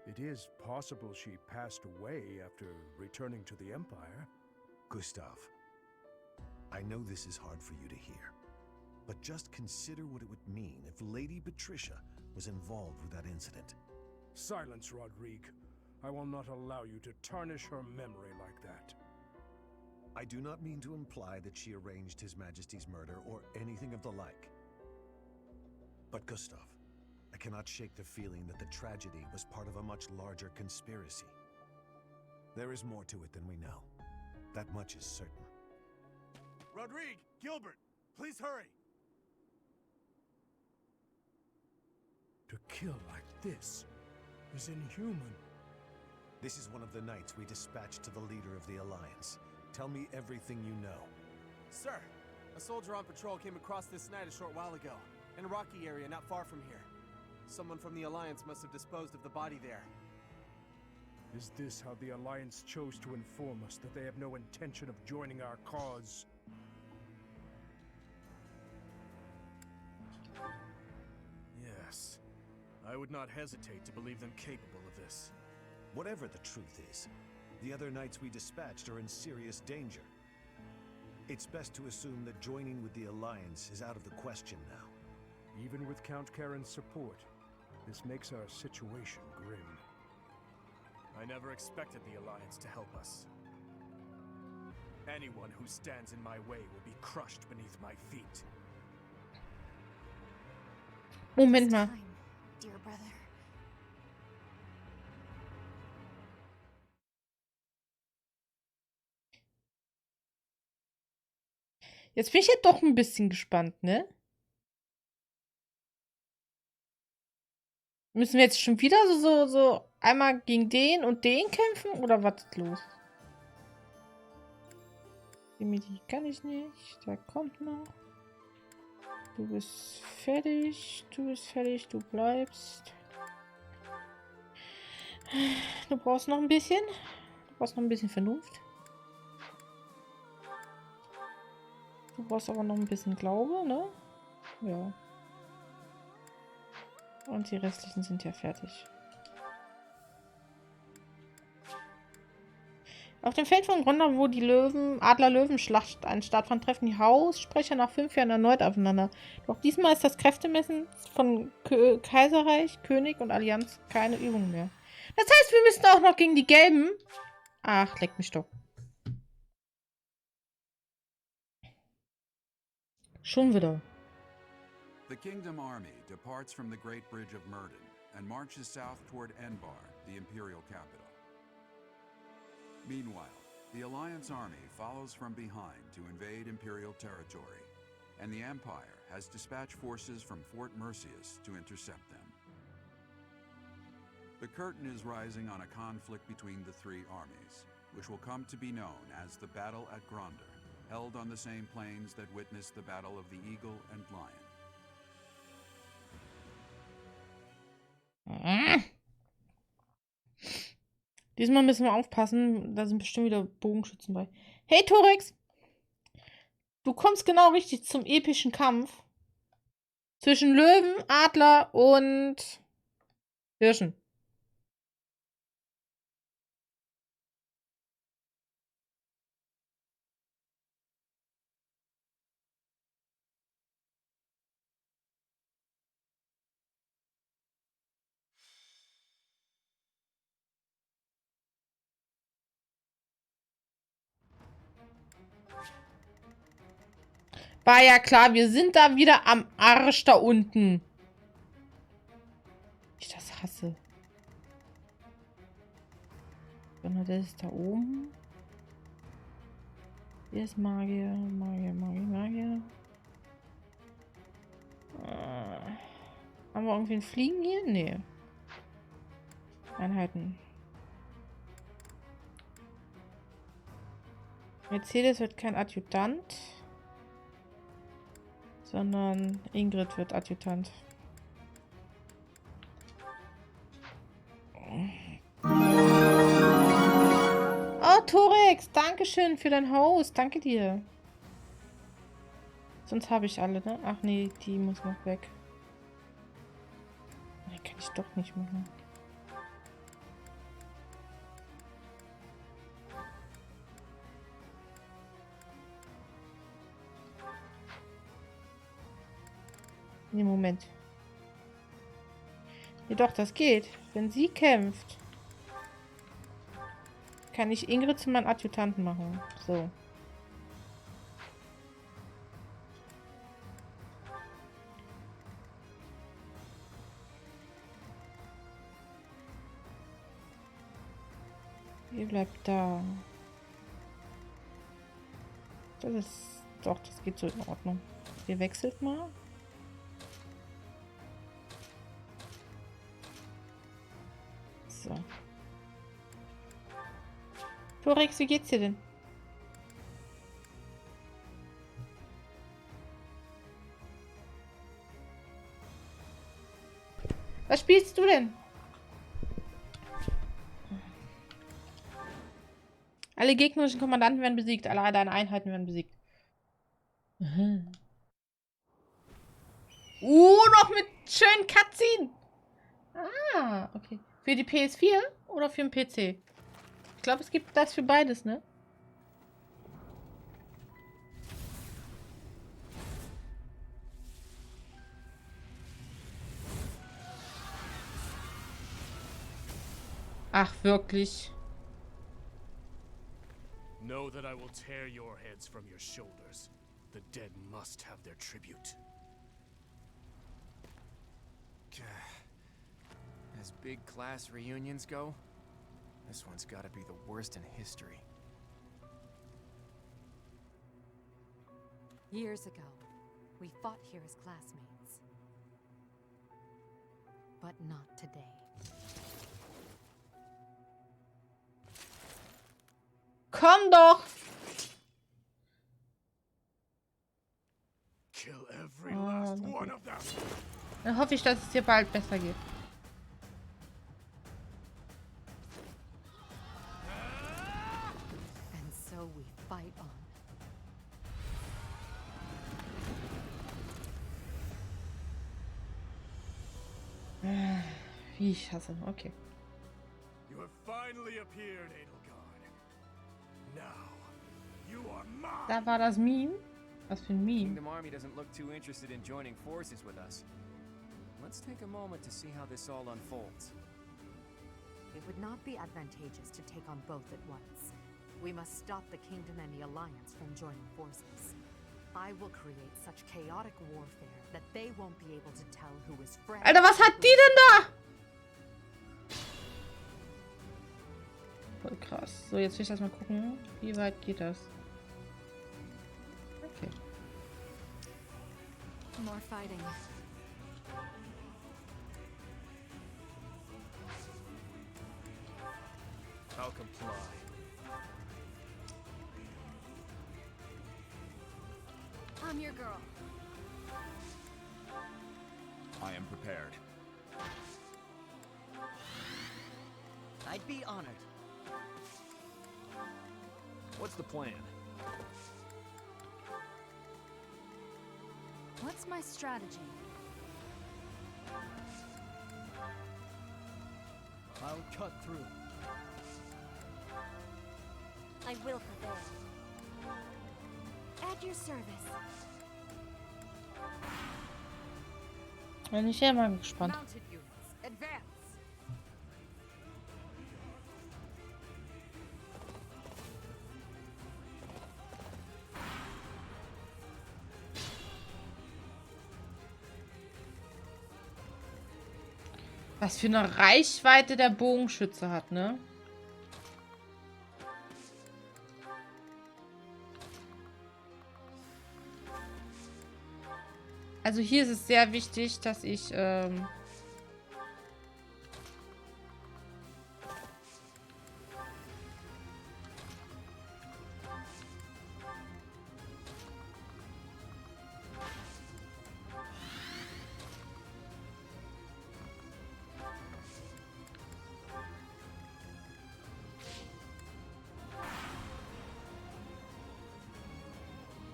Speaker 12: It is possible she passed away after returning to the Empire.
Speaker 13: Gustav, I know this is hard for you to hear, but just consider what it would mean if Lady Patricia was involved with that incident.
Speaker 12: Silence, Rodrigue. I will not allow you to tarnish her memory like that.
Speaker 13: I do not mean to imply that she arranged His Majesty's murder or anything of the like. But Gustav, I cannot shake the feeling that the tragedy was part of a much larger conspiracy. There is more to it than we know. That much is certain.
Speaker 10: Rodrigue! Gilbert! Please hurry!
Speaker 12: To kill like this is inhuman.
Speaker 13: This is one of the knights we dispatched to the leader of the Alliance. Tell me everything you know.
Speaker 14: Sir, a soldier on patrol came across this night a short while ago, in a rocky area not far from here. Someone from the Alliance must have disposed of the body there.
Speaker 12: Is this how the Alliance chose to inform us that they have no intention of joining our cause?
Speaker 10: Yes. I would not hesitate to believe them capable of this.
Speaker 13: Whatever the truth is, the other knights we dispatched are in serious danger. It's best to assume that joining with the Alliance is out of the question now.
Speaker 12: Even with Count Karen's support, this makes our situation grim.
Speaker 10: I never expected the Alliance to help us. Anyone who stands in my way will be crushed beneath my feet.
Speaker 1: Moment mal.
Speaker 7: Time, dear brother.
Speaker 1: Jetzt bin ich ja doch ein bisschen gespannt, ne? Müssen wir jetzt schon wieder so einmal gegen den und den kämpfen? Oder was ist los? Dimitri kann ich nicht. Da kommt noch. Du bist fertig. Du bist fertig. Du bleibst. Du brauchst noch ein bisschen. Du brauchst noch ein bisschen Vernunft. Du brauchst aber noch ein bisschen Glaube, ne? Ja. Und die restlichen sind ja fertig. Auf dem Feld von Grondor, wo die Adler-Löwen-Schlacht einen stattfand, treffen die Haussprecher nach 5 Jahren erneut aufeinander. Doch diesmal ist das Kräftemessen von Kaiserreich, König und Allianz keine Übung mehr. Das heißt, wir müssen auch noch gegen die Gelben. Ach, leck mich doch. Schon wieder.
Speaker 15: The Kingdom Army departs from the Great Bridge of Murden and marches south toward Enbar, the imperial capital. Meanwhile, the Alliance army follows from behind to invade imperial territory, and the Empire has dispatched forces from Fort Mercius to intercept them. The curtain is rising on a conflict between the three armies, which will come to be known as the Battle at Grondor, held on the same plains that witnessed the Battle of the Eagle and Lion.
Speaker 1: Diesmal müssen wir aufpassen. Da sind bestimmt wieder Bogenschützen bei. Hey, Torex! Du kommst genau richtig zum epischen Kampf zwischen Löwen, Adler und Hirschen. War ja klar, wir sind da wieder am Arsch da unten. Ich das hasse. Sondern der ist da oben. Hier ist Magier, Magier, Magier, Magier. Haben wir irgendwie ein Fliegen hier? Nee. Einheiten. Mercedes wird kein Adjutant. Sondern Ingrid wird Adjutant. Oh, Torex, dankeschön für dein Host. Danke dir. Sonst habe ich alle, ne? Ach nee, die muss noch weg. Den kann ich doch nicht machen. Nee, Moment. Jedoch, das geht. Wenn sie kämpft, kann ich Ingrid zu meinem Adjutanten machen. So. Ihr bleibt da. Das ist... Doch, das geht so in Ordnung. Ihr wechselt mal. So. Torex, wie geht's dir denn? Was spielst du denn? Alle gegnerischen Kommandanten werden besiegt. Alle deine Einheiten werden besiegt. Noch mit schönen Cutscene. Ah, okay. Für die PS4 oder für den PC? Ich glaube, es gibt das für beides, ne? Ach, wirklich?
Speaker 10: Know that I will tear your heads from your shoulders. The dead must have their tribute.
Speaker 14: big class reunions go, this one's gotta be the worst in history.
Speaker 16: Years ago, we fought here as classmates. But not today.
Speaker 1: Komm doch!
Speaker 10: Kill every last one of them.
Speaker 1: Dann hoffe ich, dass es dir bald besser geht.
Speaker 16: And so we fight on.
Speaker 1: Wie ich hasse. Okay.
Speaker 10: You have finally appeared, Edelgard. Now, you are mine.
Speaker 1: Da war das Meme. Was für ein Meme.
Speaker 14: Kingdom Army doesn't look too interested in joining forces with us. Let's take a moment to see how this all unfolds.
Speaker 16: It would not be advantageous to take on both at once. We must stop the Kingdom and the Alliance from joining forces. I will create such chaotic warfare that they won't be able to tell who is friend.
Speaker 1: Alter, was hat die denn da? Voll krass. So, jetzt will ich erstmal gucken, wie weit geht das? Okay.
Speaker 5: More fighting.
Speaker 14: I'll comply.
Speaker 3: I'm your girl.
Speaker 2: I am prepared.
Speaker 11: I'd be honored.
Speaker 2: What's the plan?
Speaker 5: What's my strategy?
Speaker 6: I'll cut through.
Speaker 3: I will prevail. At your service.
Speaker 1: Bin ich ja mal gespannt.
Speaker 16: Mounted units, advance!
Speaker 1: Was für eine Reichweite der Bogenschütze hat, ne? Also hier ist es sehr wichtig, dass ich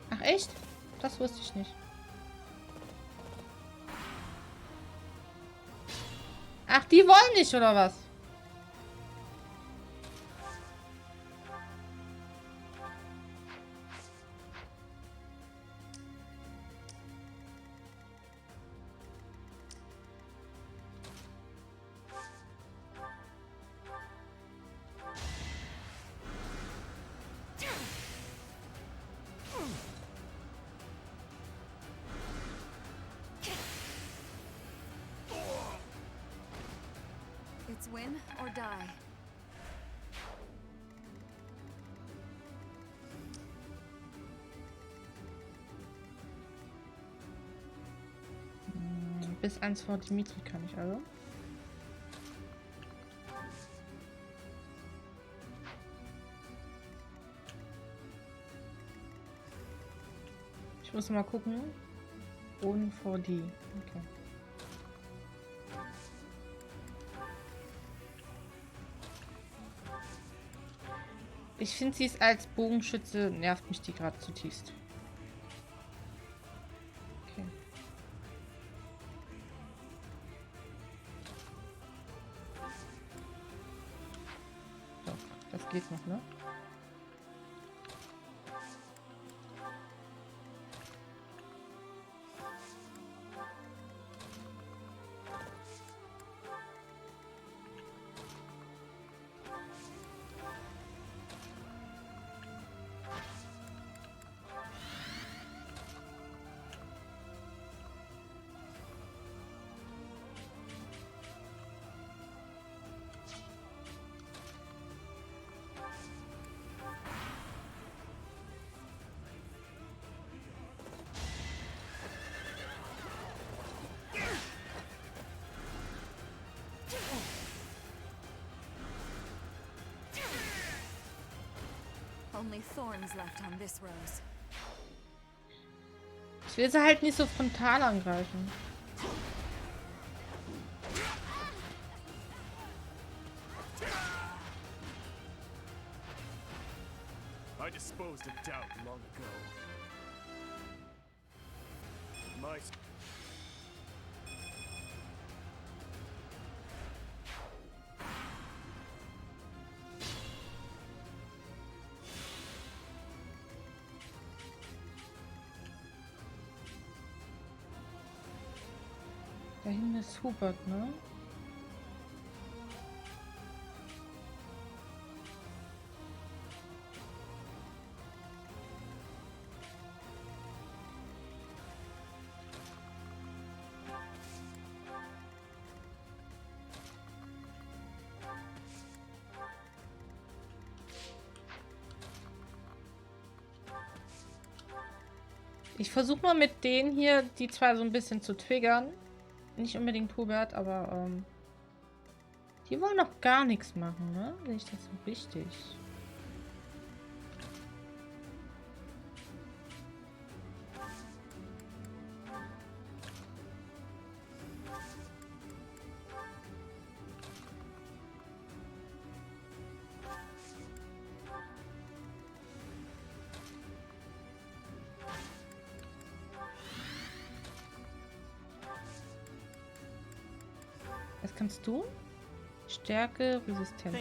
Speaker 1: Ach echt? Das wusste ich nicht. Ach, die wollen nicht, oder was?
Speaker 5: It's win or die.
Speaker 1: Bis 1 vor Dimitri kann ich also. Ich muss mal gucken. Ohne vor die. Okay. Ich finde, sie ist als Bogenschütze, nervt mich die gerade zutiefst. Okay. So, das geht noch, ne?
Speaker 7: thorns left on this rose.
Speaker 1: Ich will sie halt nicht so frontal angreifen.
Speaker 10: I disposed of doubt long ago. My...
Speaker 1: Da hinten ist Hubert, ne? Ich versuche mal mit denen hier, die zwei so ein bisschen zu triggern. Nicht unbedingt Hubert, aber die wollen noch gar nichts machen, ne? Sehe ich das so richtig? Was kannst du? Stärke, Resistenz.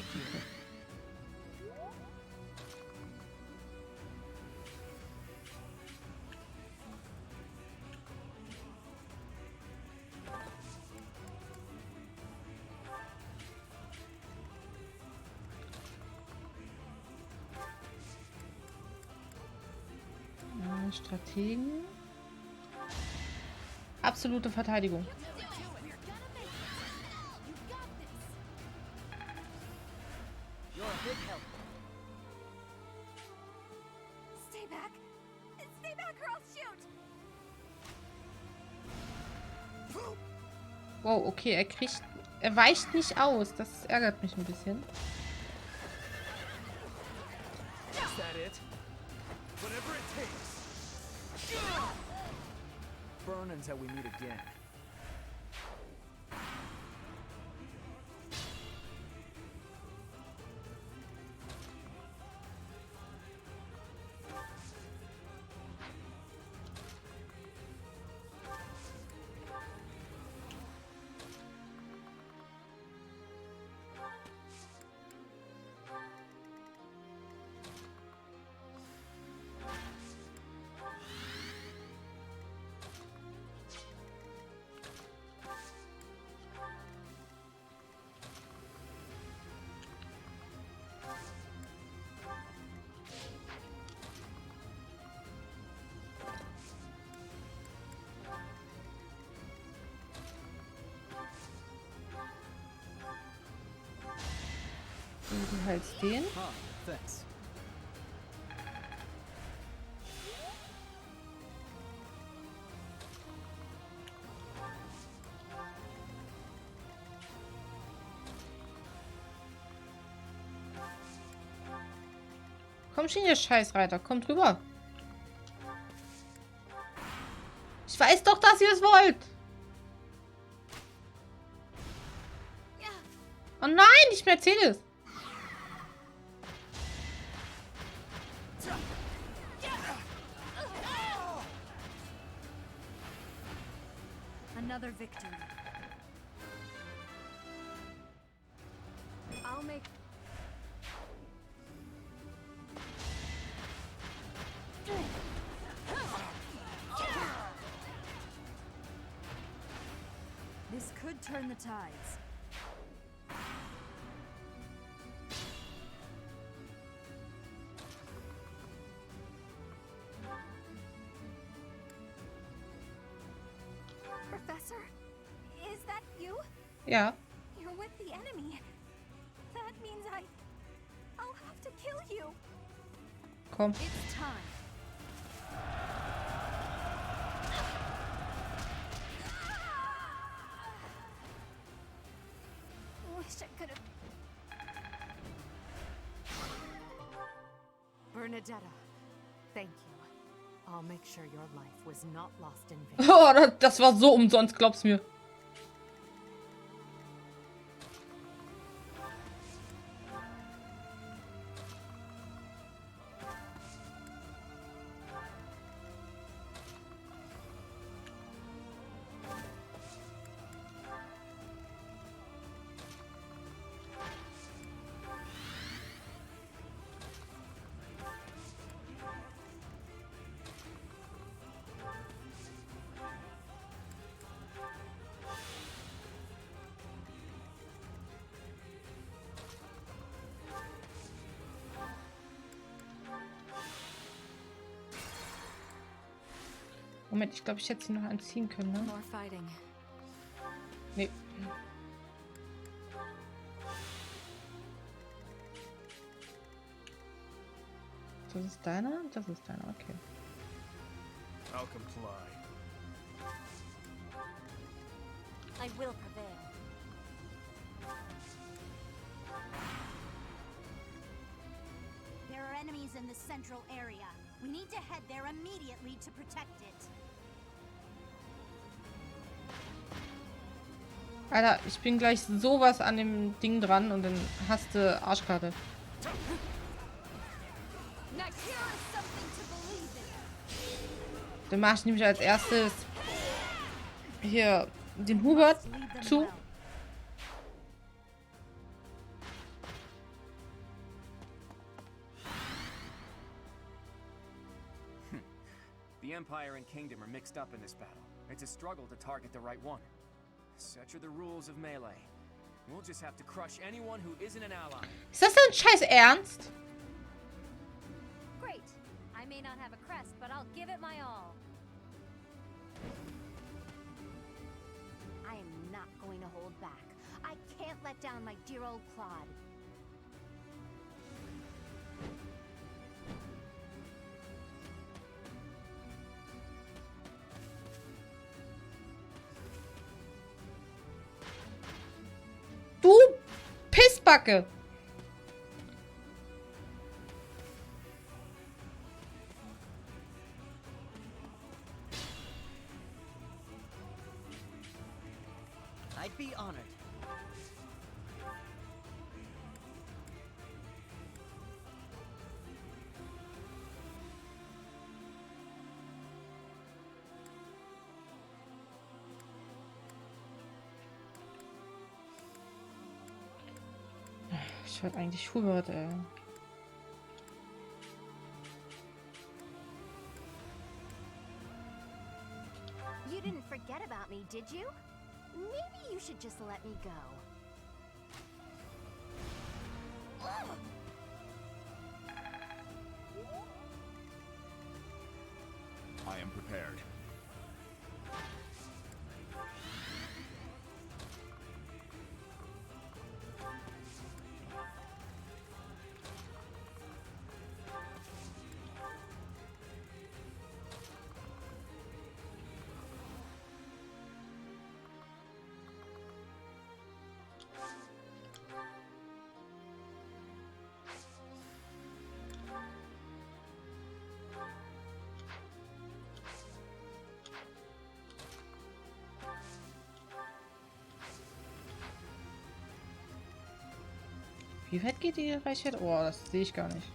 Speaker 1: Strategen. Absolute Verteidigung. Wow, okay, er weicht nicht aus. Das ärgert mich ein bisschen.
Speaker 2: Burn until we meet again.
Speaker 1: Du hältst den. Komm schon, ihr Scheißreiter. Kommt rüber. Ich weiß doch, dass ihr es wollt. Oh nein, nicht Mercedes.
Speaker 7: Another victory.
Speaker 5: I'll make...
Speaker 7: This could turn the tides.
Speaker 3: Professor, is that you?
Speaker 1: Ja.
Speaker 3: You're with the enemy. That means I'll have to kill you.
Speaker 1: Komm.
Speaker 7: It's time.
Speaker 3: Wish I could have.
Speaker 16: Bernadetta, thank you. I'll make sure your life was not lost in vain.
Speaker 1: Oh, das war so umsonst, glaub's mir. Moment, ich glaube, ich hätte sie noch anziehen können, ne? Nee. Das ist deiner? Das ist deiner, okay.
Speaker 10: I'll comply.
Speaker 3: I will prevail. There are enemies in the central area. We need to head there immediately to protect it.
Speaker 1: Alter, ich bin gleich sowas an dem Ding dran und dann hast du Arschkarte. Dann mache ich nämlich als erstes hier den Hubert zu.
Speaker 2: The Empire and Kingdom are mixed up in this battle. It's a struggle to target the right one. Such are the rules of melee. We'll just have to crush anyone who isn't an ally.
Speaker 1: Ist das denn scheiß Ernst?
Speaker 3: Great. I may not have a crest, but I'll give it my all. I am not going to hold back. I can't let down my dear old Claude.
Speaker 1: Du Pissbacke!
Speaker 11: I'd be honored.
Speaker 1: Ich wollte eigentlich Hubert, ey.
Speaker 3: You didn't forget about me, did you? Maybe you should just let me go.
Speaker 17: I am prepared.
Speaker 1: Wie weit geht die Reichweite? Oh, das sehe ich gar nicht.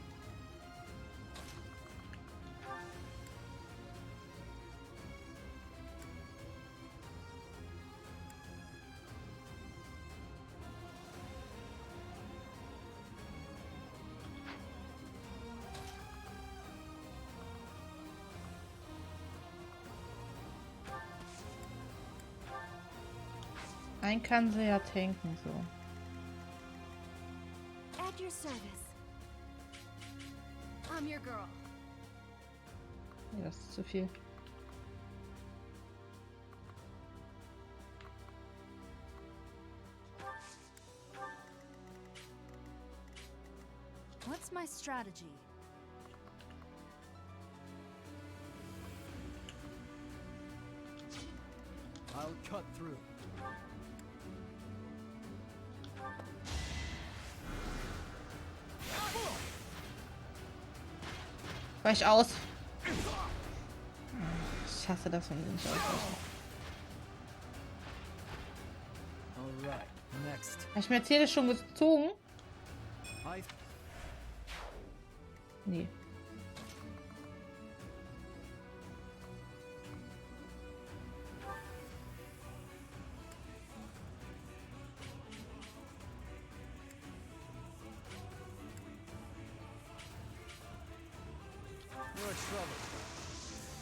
Speaker 1: Ein kann sie ja tanken, so.
Speaker 3: At your service. I'm your girl.
Speaker 1: Ja, das ist zu viel.
Speaker 7: What's my strategy?
Speaker 6: I'll cut through.
Speaker 1: Weich aus. Ich hasse das, wenn die nicht ausweichen.
Speaker 6: Alright, next.
Speaker 1: Habe ich mir jetzt hier das schon gezogen? Nee.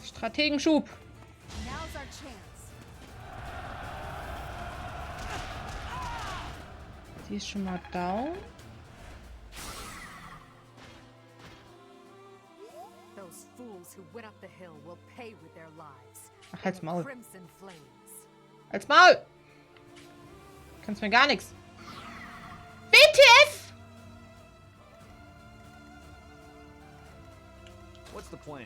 Speaker 1: Strategenschub.
Speaker 7: Now's our chance.
Speaker 1: Sie ist schon mal down.
Speaker 16: Those fools who went up the hill will pay with their lives.
Speaker 1: Ach, halt's Maul.
Speaker 16: Crimson flames.
Speaker 1: Halt's Maul! Kannst mir gar nichts. WTF!
Speaker 2: What's the plan?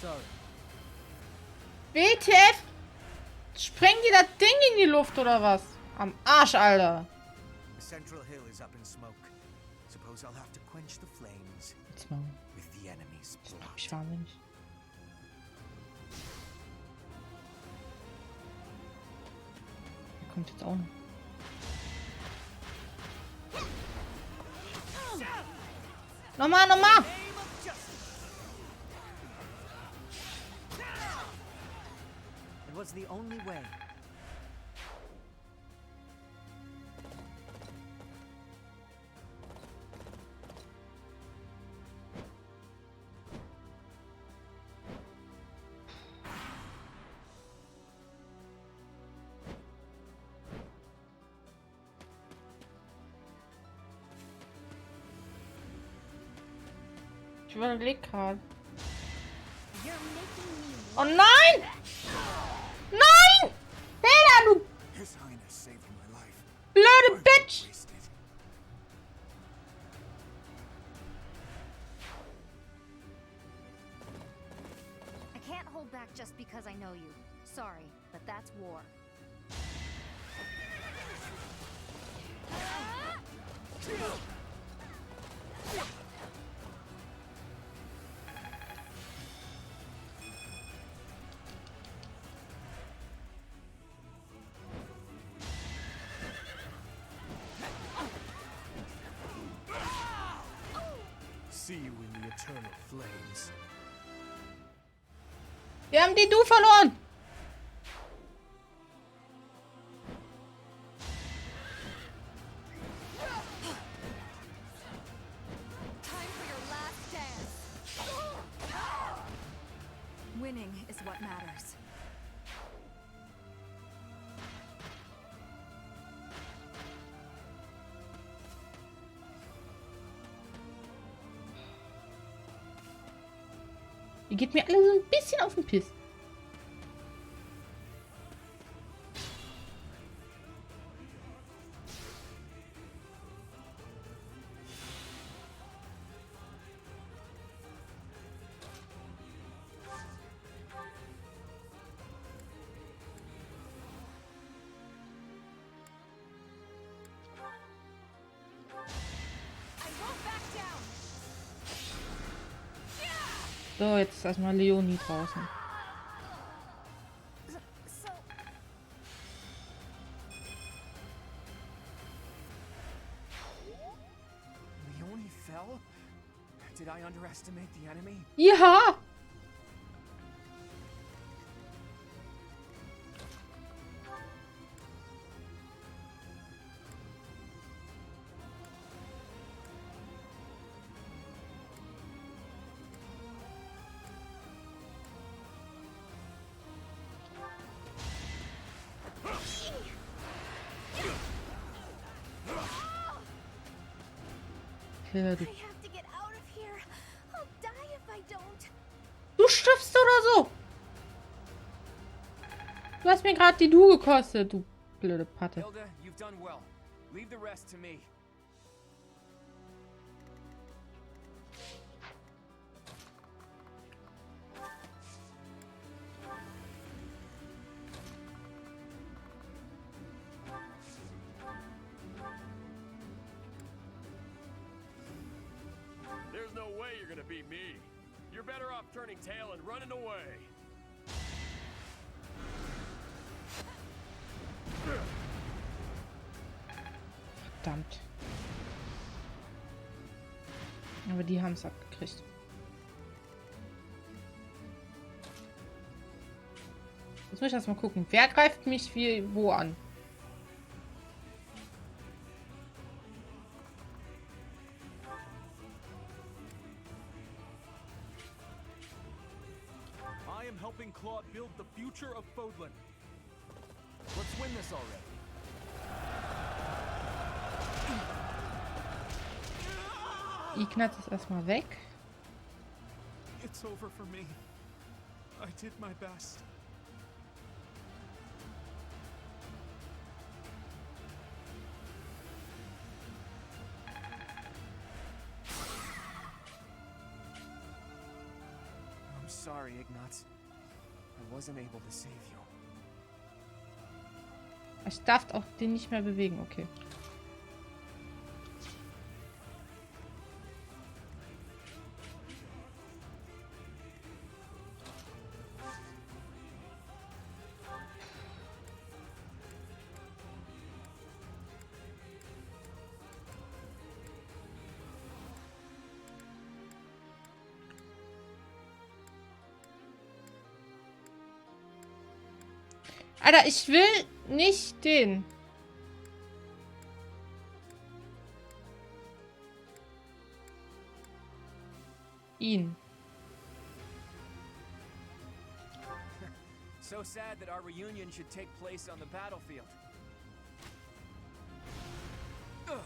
Speaker 6: Sorry.
Speaker 1: WTF? Sprengen die das Ding in die Luft oder was? Am Arsch, Alter.
Speaker 18: The central hill is up in smoke. Suppose I'll have to quench the flames
Speaker 1: Halt's Maul.
Speaker 18: with the enemy's blood.
Speaker 1: Ich wahnsinnig. Der kommt jetzt auch noch. Nochmal, nochmal!
Speaker 11: It was the only way.
Speaker 1: Ich überleg gerade. Oh nein! Nein! Beda, du
Speaker 18: His Highness saved my life.
Speaker 1: blöde Bitch!
Speaker 7: I can't hold back just because I know you. Sorry, but that's war.
Speaker 10: See you in the eternal flames.
Speaker 1: Wir haben die Du verloren!
Speaker 7: Time for your last dance.
Speaker 5: Winning is what matters.
Speaker 1: Die geht mir alle so ein bisschen auf den Piss. So, jetzt ist erstmal Leonie draußen.
Speaker 14: Leonie fell? Did I underestimate the enemy?
Speaker 1: Ja! Killer, du.
Speaker 3: I have to get out of here. I'll die if I don't.
Speaker 1: Du stirbst oder so. Du hast mir gerade die Du gekostet, du blöde Patte.
Speaker 2: Hilda, you've done well. Leave the rest to me.
Speaker 19: There's no way you're gonna beat me. You're better off turning tail and running away.
Speaker 1: Verdammt. Aber die haben es abgekriegt. Jetzt muss ich erst mal gucken. Wer greift mich wie wo an?
Speaker 14: I am helping Claude build the future of Fodlan. Let's win this already.
Speaker 1: Ignaz ist erstmal weg.
Speaker 14: It's over for me. I did my best.
Speaker 2: I'm sorry, Ignaz. I wasn't able to save you.
Speaker 1: Ich darf auch den nicht mehr bewegen, okay. Alter, ich will nicht den. Ihn.
Speaker 2: So sad that our reunion should take place on the battlefield. Ugh.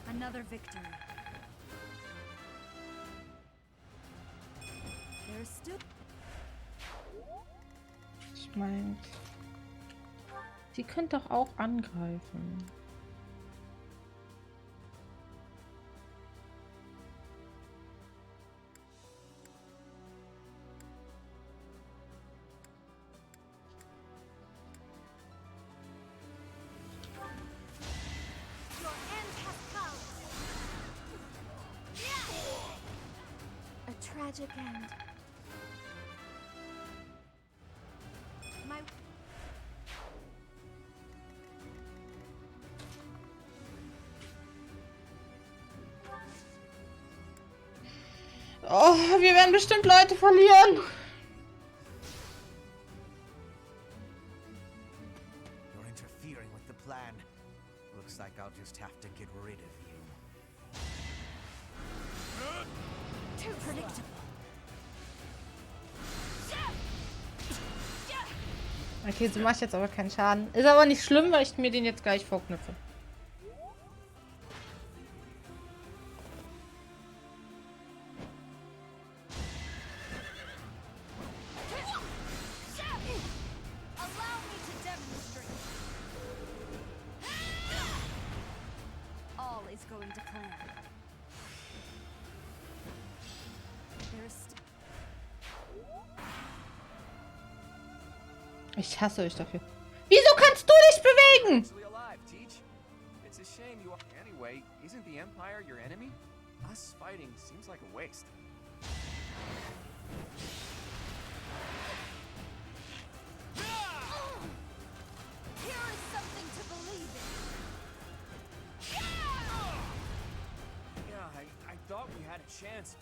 Speaker 7: Another victory. There's still...
Speaker 1: Ich meine, sie könnte doch auch angreifen.
Speaker 3: Tragic end. My...
Speaker 1: Oh, wir werden bestimmt Leute verlieren.
Speaker 18: You're interfering with the plan. Looks like I'll just have to get rid of you.
Speaker 7: Too predictable.
Speaker 1: Okay, so macht jetzt aber keinen Schaden. Ist aber nicht schlimm, weil ich mir den jetzt gleich vorknüpfe.
Speaker 7: All is going to plan.
Speaker 1: Ich hasse euch dafür. Wieso kannst du dich bewegen?
Speaker 2: It's a shame you are. Anyway, isn't the Empire your enemy? Us fighting seems like a waste.
Speaker 7: Here is something to believe in.
Speaker 2: Yeah, I thought we had a chance,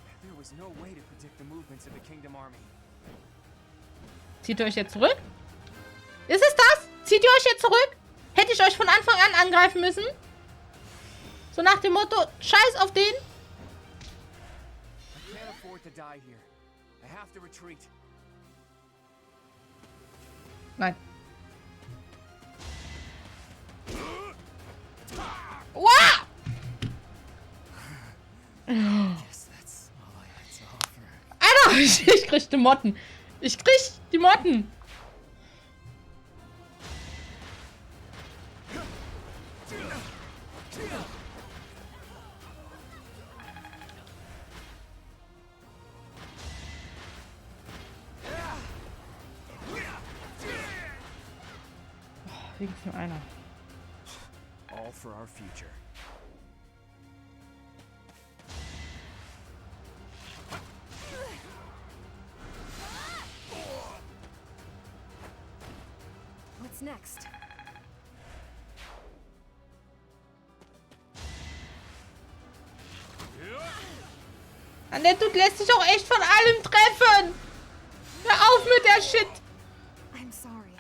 Speaker 2: but there was no way to predict the movements of the Kingdom Army.
Speaker 1: Zieht ihr euch jetzt zurück? Ist es das? Zieht ihr euch jetzt zurück? Hätte ich euch von Anfang an angreifen müssen? So nach dem Motto, scheiß auf den.
Speaker 19: I can't afford to die here. I have to retreat.
Speaker 1: Nein. Wow! Alter, ich krieg die Motten. Ich krieg die Motten. Wenigstens nur einer.
Speaker 2: All for our future.
Speaker 5: What's next?
Speaker 1: Annette, du lässt dich auch echt von allem treffen. Hör auf mit der Shit.
Speaker 5: I'm sorry.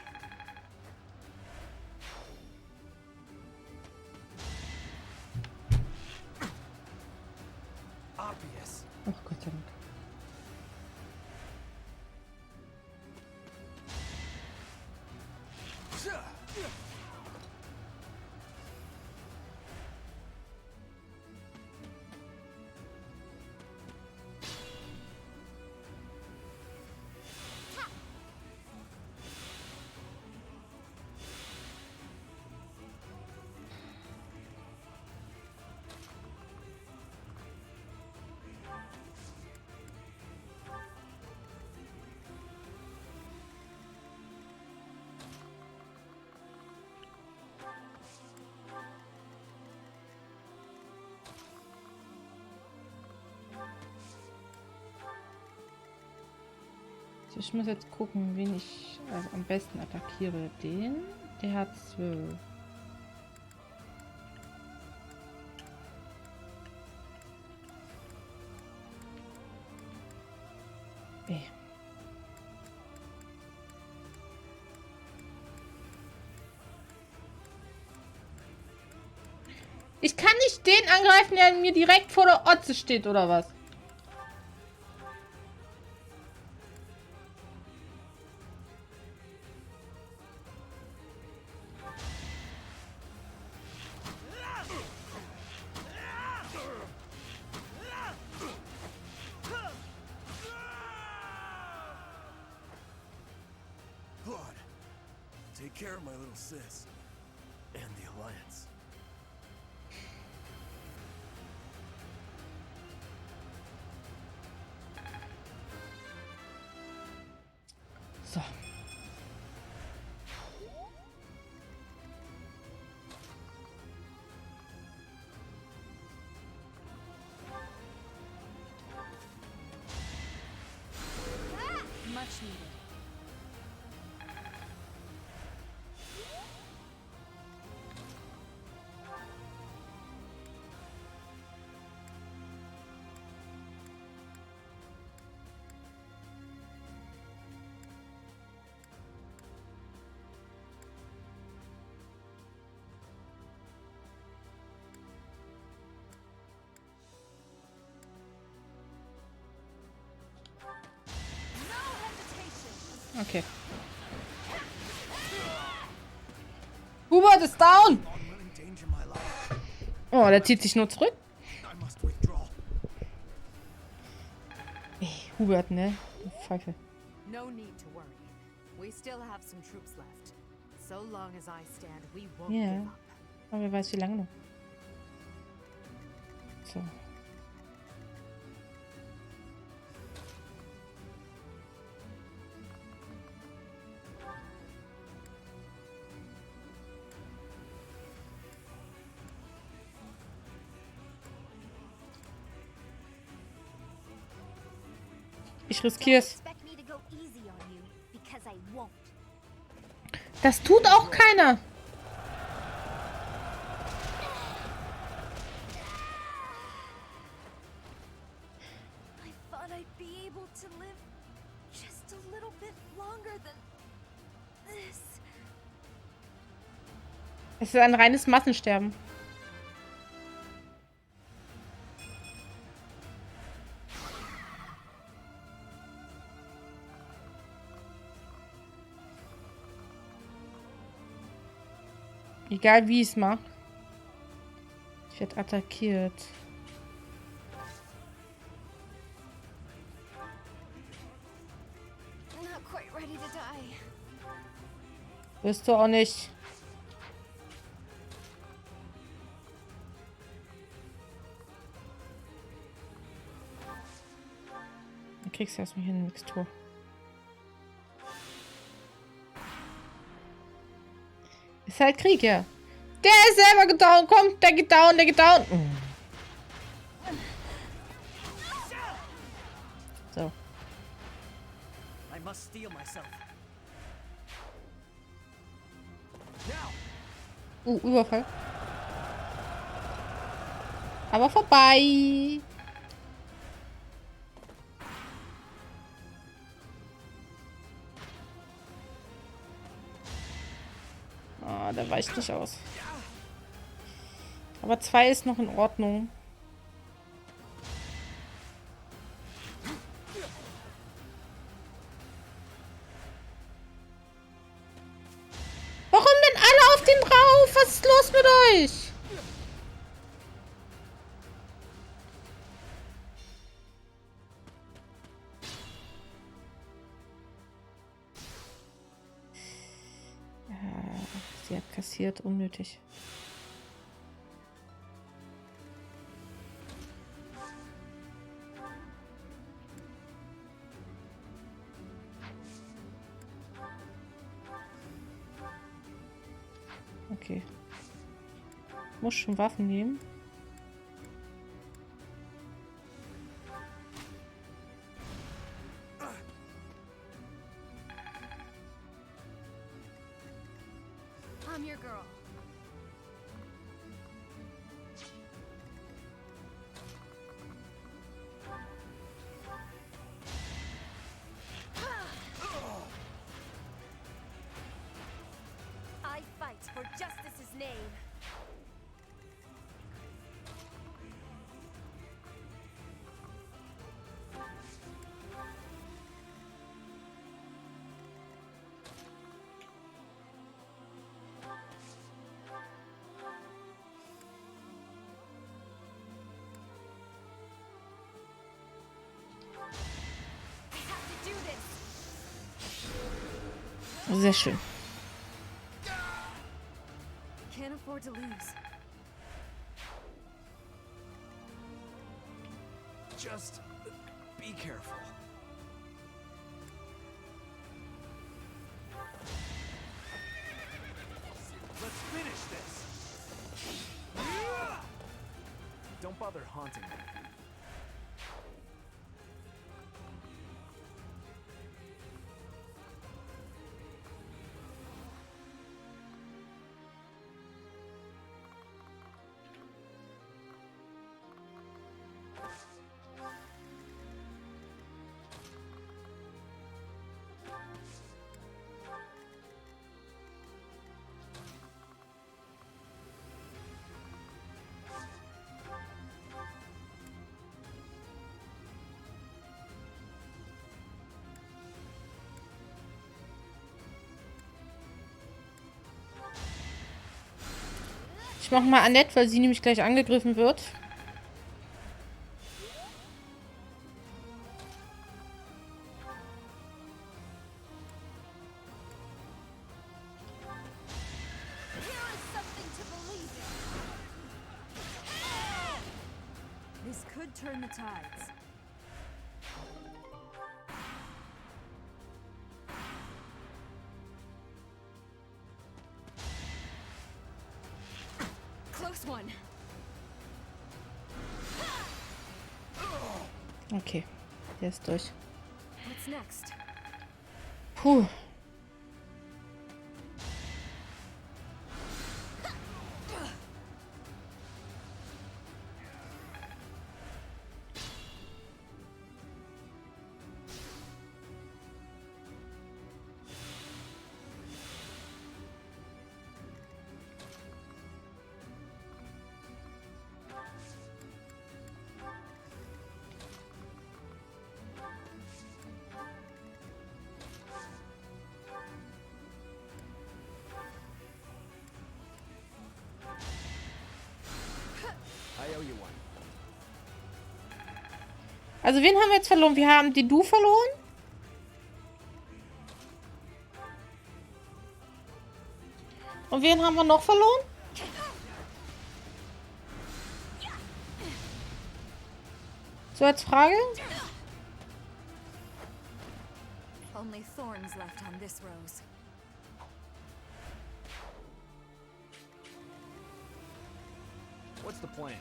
Speaker 2: Obvious.
Speaker 1: Ach Gott sei Dank. Ich muss jetzt gucken, wen ich am besten attackiere. Den. Der hat 12. Ich kann nicht den angreifen, der mir direkt vor der Otze steht, oder was?
Speaker 10: Take care of my little sis. And the Alliance.
Speaker 1: So.
Speaker 7: Much needed.
Speaker 1: Okay. Hubert ist down! Oh, der zieht sich nur zurück. Ey, Hubert, ne? Du Pfeife.
Speaker 16: No need to worry. We still have some troops left. So long as I stand, we won't
Speaker 1: Ja.
Speaker 16: give up.
Speaker 1: Aber wer weiß, wie lange noch. So. Ich riskier's. Das tut auch keiner. Es ist ein reines Massensterben. Egal wie ich es mache. Ich werde attackiert.
Speaker 3: Not quite ready to die.
Speaker 1: Wirst du auch nicht. Du kriegst erstmal hier eine Mixtur. Ist halt Krieg, ja. Der ist selber gedown. Kommt, der geht down, der geht down. So.
Speaker 11: I must steel myself.
Speaker 1: Überfall. Aber vorbei. Ah, der weicht nicht aus. Aber 2 ist noch in Ordnung. Warum denn alle auf den drauf? Was ist los mit euch? Sie hat kassiert, unnötig. Okay. Muss schon Waffen nehmen.
Speaker 3: I'm your girl.
Speaker 7: I fight for justice's name.
Speaker 1: Sehr schön.
Speaker 5: Can't afford to lose.
Speaker 10: Just be careful.
Speaker 2: Let's finish this. Don't bother haunting me.
Speaker 1: Ich mache mal Annette, weil sie nämlich gleich angegriffen wird.
Speaker 5: This could turn the tides. Close one.
Speaker 1: Okay, der ist durch.
Speaker 5: What's next?
Speaker 1: Puh.
Speaker 2: I owe you one.
Speaker 1: Also wen haben wir jetzt verloren? Wir haben die Du verloren. Und wen haben wir noch verloren? So, als Frage.
Speaker 7: Only thorns left on this rose.
Speaker 2: What's the plan?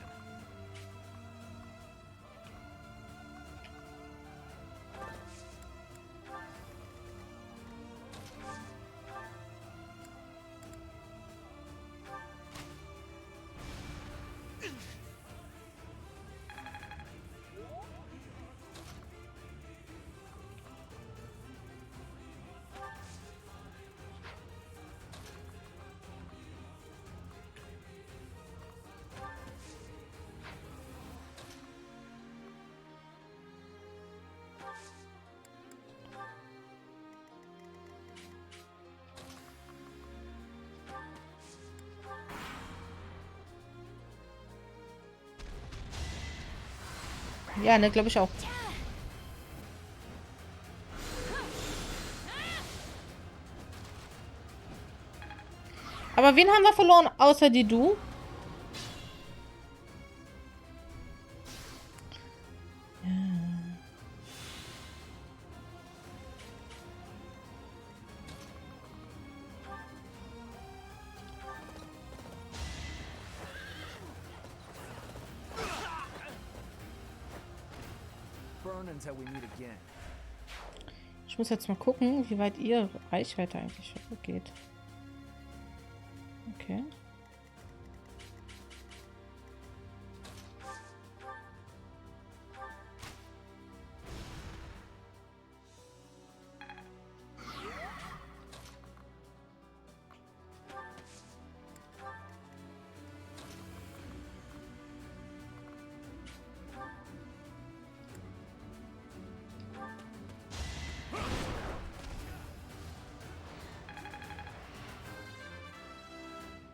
Speaker 1: Ja, ne, glaube ich auch. Aber wen haben wir verloren, außer die Du?
Speaker 2: Burn until we meet again.
Speaker 1: Ich muss jetzt mal gucken, wie weit ihr Reichweite eigentlich geht. Okay.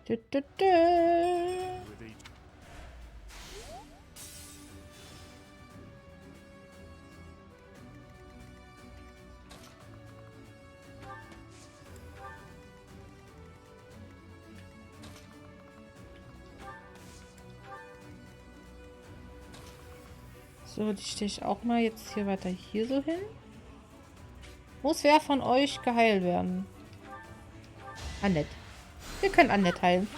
Speaker 1: Du, du, du. So, die stehe ich auch mal jetzt hier weiter hier so hin. Muss wer von euch geheilt werden? Annette. Wir können Annette heilen.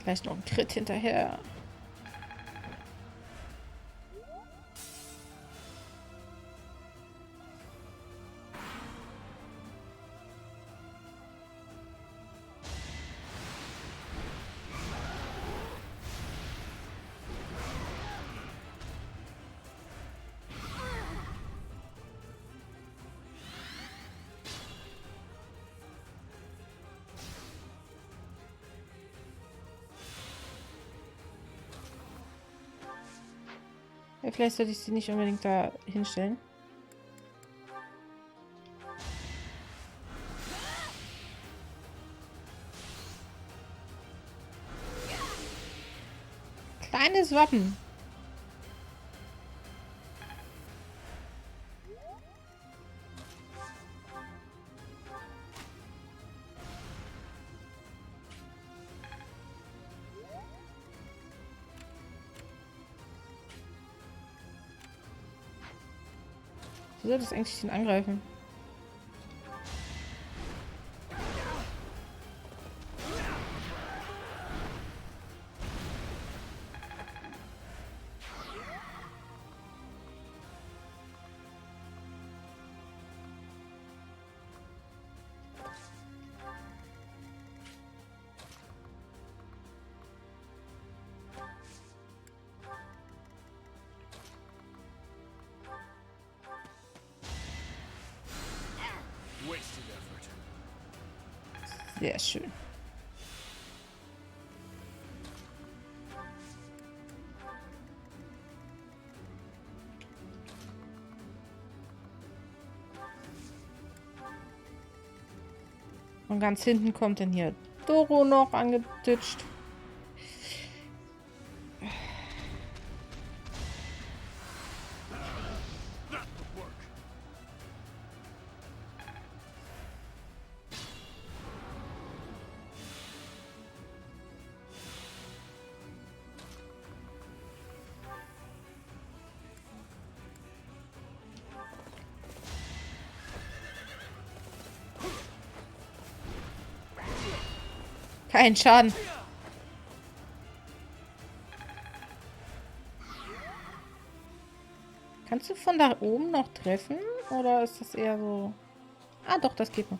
Speaker 1: Vielleicht noch ein Crit hinterher. Ja, vielleicht sollte ich sie nicht unbedingt da hinstellen. Kleines Wappen. Wie soll das eigentlich den angreifen? Sehr schön. Und ganz hinten kommt dann hier Doro noch angeditscht. Kein Schaden. Kannst du von da oben noch treffen? Oder ist das eher so... Ah, doch, das geht noch.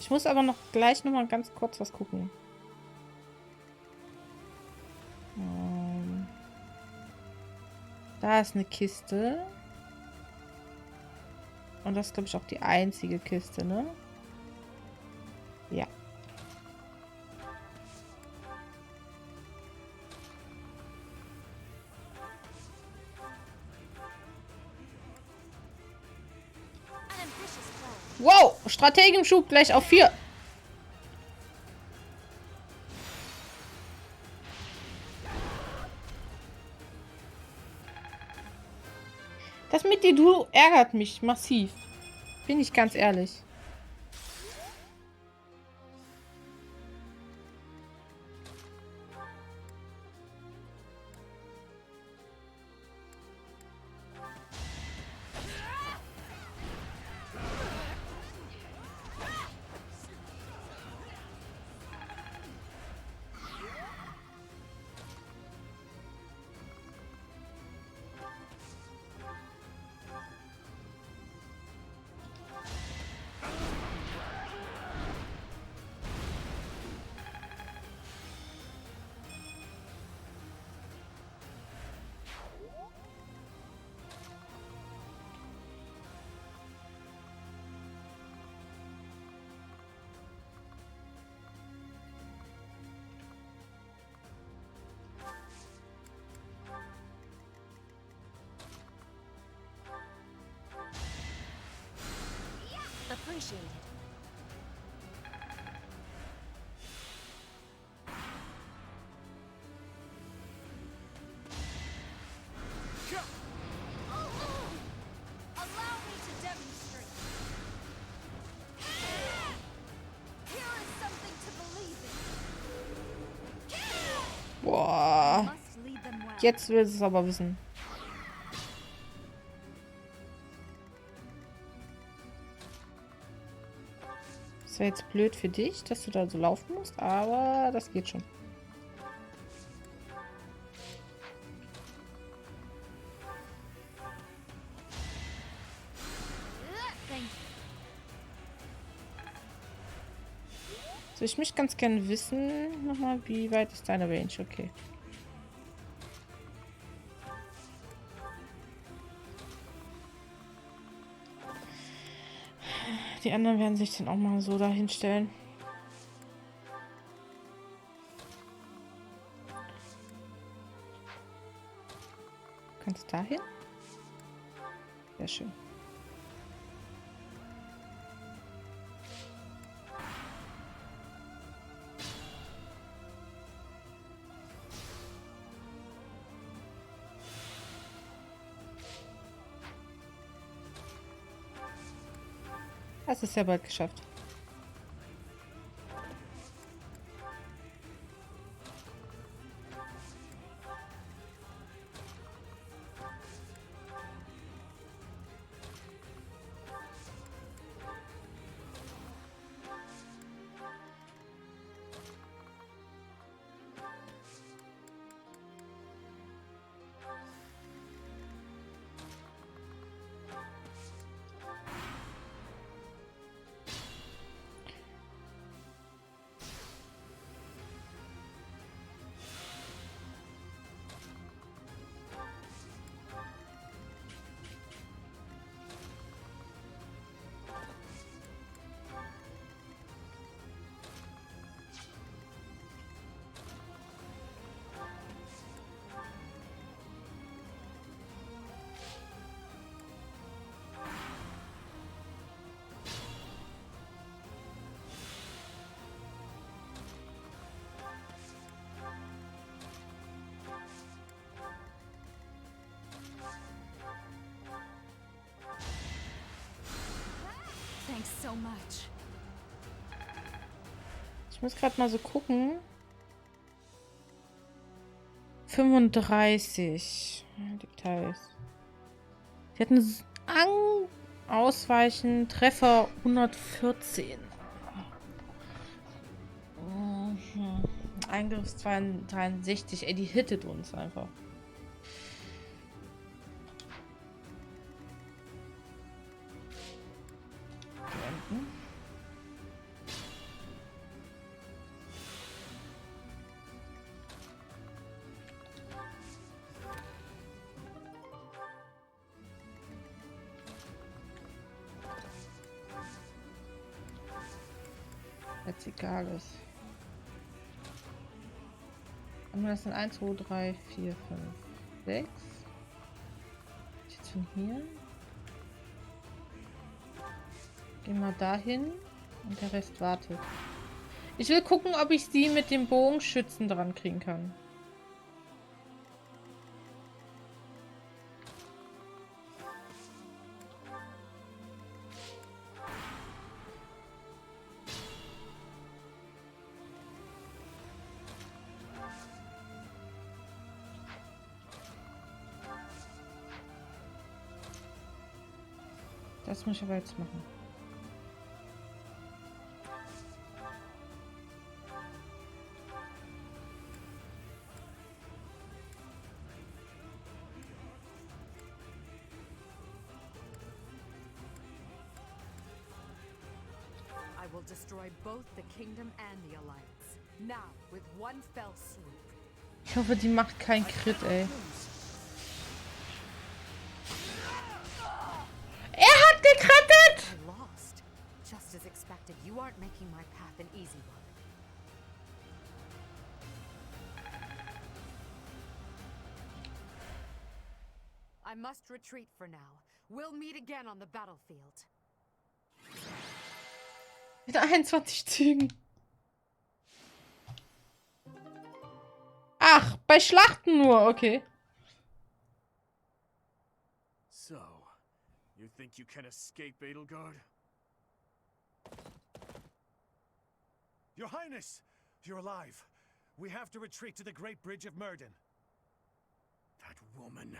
Speaker 1: Ich muss aber noch gleich noch mal ganz kurz was gucken. Da ist eine Kiste. Und das ist, glaube ich, auch die einzige Kiste, ne? Ja. Wow! Strategenschub gleich auf 4. Das mit dir, du ärgert mich massiv. Bin ich ganz ehrlich.
Speaker 3: Appreciated.
Speaker 7: Allow me to demonstrate. Here is something to believe in.
Speaker 1: Boah.
Speaker 7: Must lead them well.
Speaker 1: Jetzt will es aber wissen. Das wäre jetzt blöd für dich, dass du da so laufen musst, aber das geht schon. So, ich möchte ganz gerne wissen, nochmal, wie weit ist deine Range? Okay. Die anderen werden sich dann auch mal so dahin stellen. Kannst du dahin? Sehr schön. Das ist ja bald geschafft.
Speaker 7: so much.
Speaker 1: Ich muss gerade mal so gucken. 35 Details. Sie hatten Ausweichen, Treffer 114. Eingriff 63. Ey, die hittet uns einfach. Beenden. Jetzt egal ist. Und das sind 1, 2, 3, 4, 5, 6. Jetzt von hier. Gehen wir dahin und der Rest wartet. Ich will gucken, ob ich sie mit dem Bogenschützen dran kriegen kann. Das muss ich aber jetzt machen.
Speaker 16: I will destroy both the kingdom and the alliance. Now, with one fell swoop.
Speaker 1: Ich hoffe, die macht kein Crit, ey. Er hat gekrittet!
Speaker 16: I lost. Just as expected, you aren't making my path an easy one. I must retreat for now. We'll meet again on the battlefield.
Speaker 1: Mit 21 Zügen. Ach, bei Schlachten nur, okay.
Speaker 10: So, you think you can escape, Edelgard?
Speaker 13: Your Highness! You're alive. We have to retreat to the Great Bridge of Murden.
Speaker 10: That woman.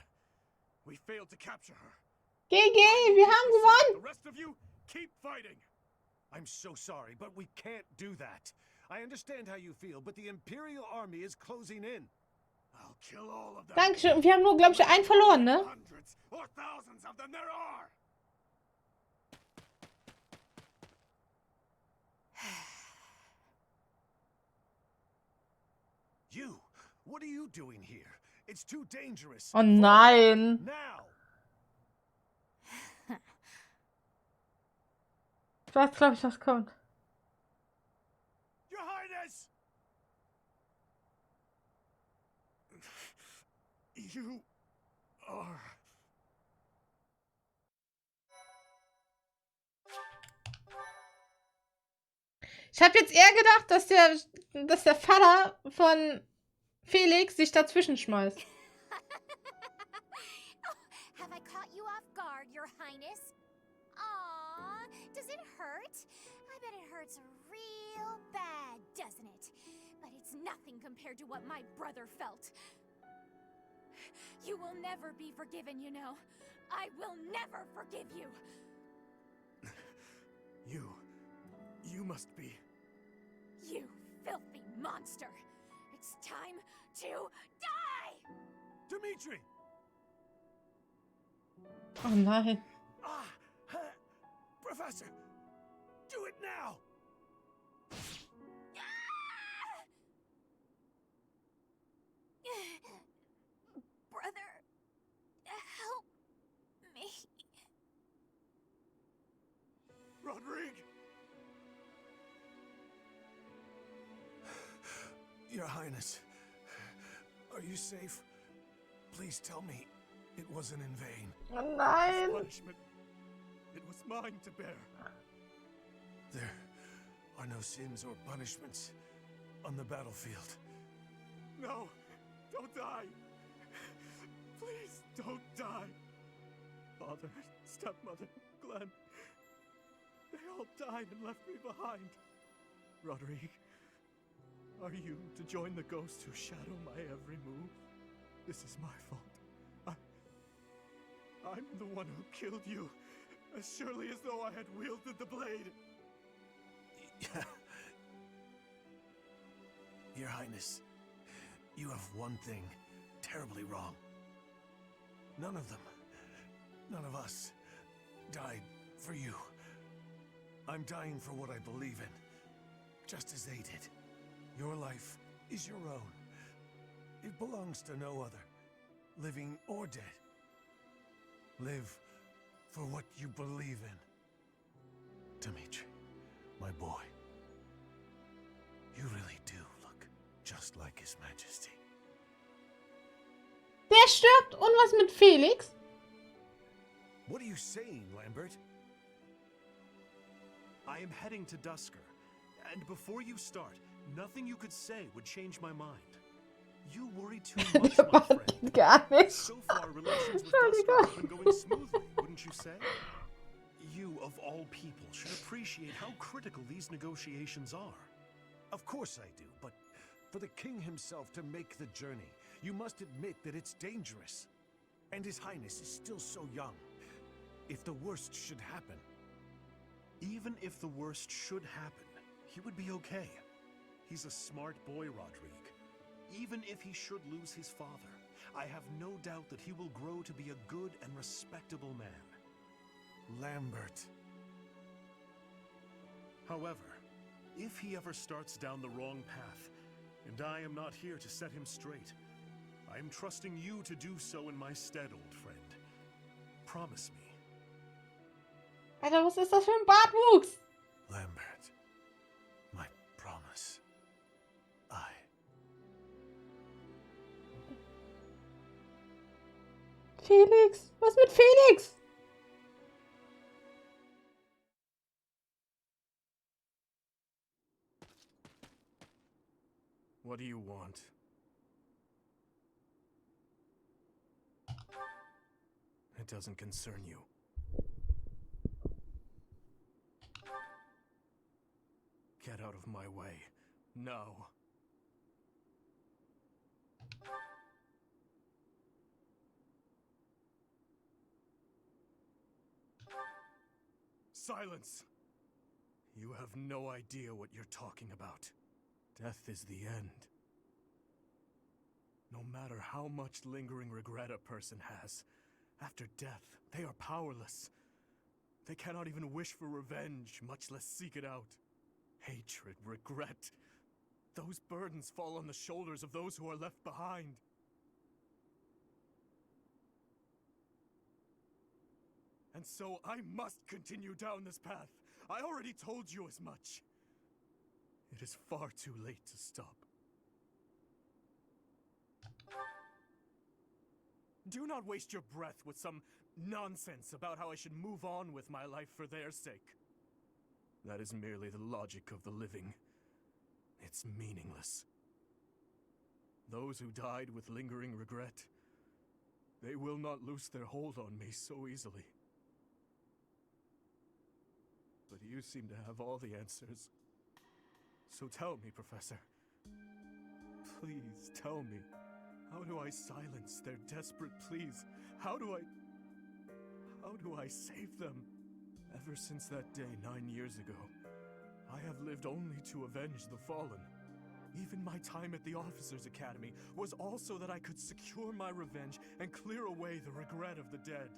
Speaker 10: We failed to capture her.
Speaker 1: GG, wir haben gewonnen!
Speaker 10: The rest of you, keep fighting!
Speaker 13: I'm so sorry, but we can't do that. I understand how you feel, but the Imperial Army is closing in.
Speaker 10: I'll kill all of them.
Speaker 1: Dankeschön. Wir haben nur, glaube ich, einen verloren, ne?
Speaker 10: Hundreds or thousands of them there are.
Speaker 13: You, what are you doing here? It's too dangerous.
Speaker 1: Oh nein.
Speaker 13: Now.
Speaker 1: Ich weiß, glaube ich, was kommt.
Speaker 10: Your Highness! You are...
Speaker 1: Ich habe jetzt eher gedacht, dass der Vater von Felix sich dazwischen schmeißt.
Speaker 3: Have I caught you off guard, Your Highness? Aww, does it hurt? I bet it hurts real bad, doesn't it? But it's nothing compared to what my brother felt. You will never be forgiven, you know. I will never forgive you.
Speaker 10: You must be...
Speaker 3: You filthy monster. It's time to die!
Speaker 13: Dimitri!
Speaker 1: Oh nein.
Speaker 13: Professor! Do it now!
Speaker 3: Brother, help me.
Speaker 10: Rodrigue!
Speaker 13: Your Highness, are you safe? Please tell me it wasn't in vain.
Speaker 1: Oh nein!
Speaker 10: Punishment. It was mine to bear.
Speaker 13: There are no sins or punishments on the battlefield.
Speaker 10: No, don't die. Please don't die. Father, stepmother, Glenn. They all died and left me behind. Rodrigue, are you to join the ghosts who shadow my every move? This is my fault. I'm the one who killed you, as surely as though I had wielded the blade.
Speaker 13: Your Highness, you have one thing terribly wrong. None of them, none of us, died for you. I'm dying for what I believe in, just as they did. Your life is your own. It belongs to no other, living or dead. Live for what you believe in. Dimitri, my boy, you really do look just like His Majesty.
Speaker 1: Der stirbt und was mit Felix?
Speaker 13: What are you saying, Lambert?
Speaker 10: I am heading to Dusker, and before you start, nothing you could say would change my mind. You worry too much, my friend.
Speaker 1: Gar nicht.
Speaker 10: So far, relations with Dusker have been going smoothly, wouldn't you say? You, of all people, should appreciate how critical these negotiations are.
Speaker 13: Of course I do, but for the king himself to make the journey, you must admit that it's dangerous. And His Highness is still so young. If the worst should happen...
Speaker 10: Even if the worst should happen, he would be okay. He's a smart boy, Rodrigue. Even if he should lose his father, I have no doubt that he will grow to be a good and respectable man.
Speaker 13: Lambert.
Speaker 10: However, if he ever starts down the wrong path, and I am not here to set him straight, I am trusting you to do so in my stead, old friend. Promise me.
Speaker 1: Alter, was ist das für ein Bartwuchs?
Speaker 13: Lambert, my promise.
Speaker 1: Felix, was mit Felix?
Speaker 10: What do you want? It doesn't concern you. Get out of my way. No. Silence! You have no idea what you're talking about. Death is the end. No matter how much lingering regret a person has, after death, they are powerless. They cannot even wish for revenge, much less seek it out. Hatred, regret, those burdens fall on the shoulders of those who are left behind. And so I must continue down this path. I already told you as much. It is far too late to stop. Do not waste your breath with some nonsense about how I should move on with my life for their sake. That is merely the logic of the living. It's meaningless. Those who died with lingering regret, they will not loose their hold on me so easily. But you seem to have all the answers. So tell me, Professor. Please tell me. How do I silence their desperate pleas? How do I save them? Ever since that day 9 years ago, I have lived only to avenge the fallen. Even my time at the Officers' Academy was also that I could secure my revenge and clear away the regret of the dead.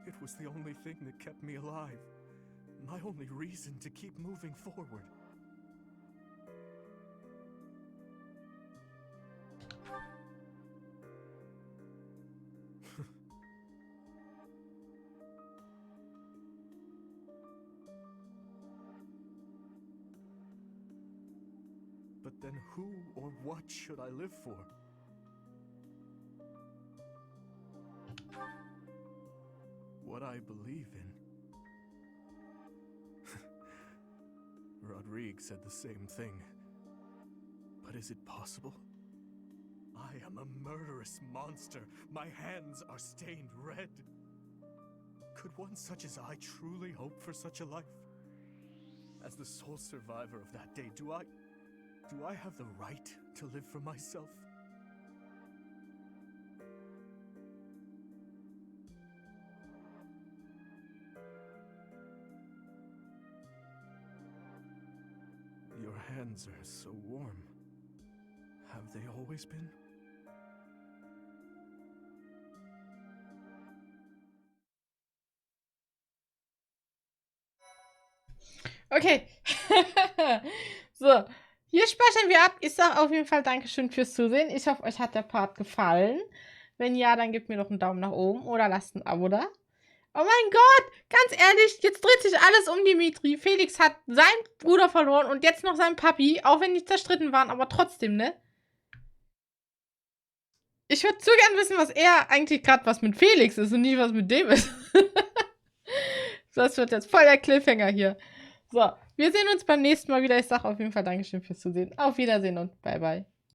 Speaker 10: It was the only thing that kept me alive. My only reason to keep moving forward. But then who or what should I live for? What I believe in. Rodrigue said the same thing. But is it possible? I am a murderous monster. My hands are stained red. Could one such as I truly hope for such a life? As the sole survivor of that day, do I have the right to live for myself? Your hands are so warm. Have they always been?
Speaker 1: Okay. So, hier speichern wir ab. Ich sage auf jeden Fall Dankeschön fürs Zusehen. Ich hoffe, euch hat der Part gefallen. Wenn ja, dann gebt mir doch einen Daumen nach oben oder lasst ein Abo da. Oh mein Gott, ganz ehrlich, jetzt dreht sich alles um Dimitri. Felix hat seinen Bruder verloren und jetzt noch seinen Papi, auch wenn die zerstritten waren, aber trotzdem, ne? Ich würde zu gern wissen, was er eigentlich gerade was mit Felix ist und nicht was mit dem ist. Das wird jetzt voll der Cliffhanger hier. So, wir sehen uns beim nächsten Mal wieder. Ich sage auf jeden Fall Dankeschön fürs Zusehen. Auf Wiedersehen und bye bye.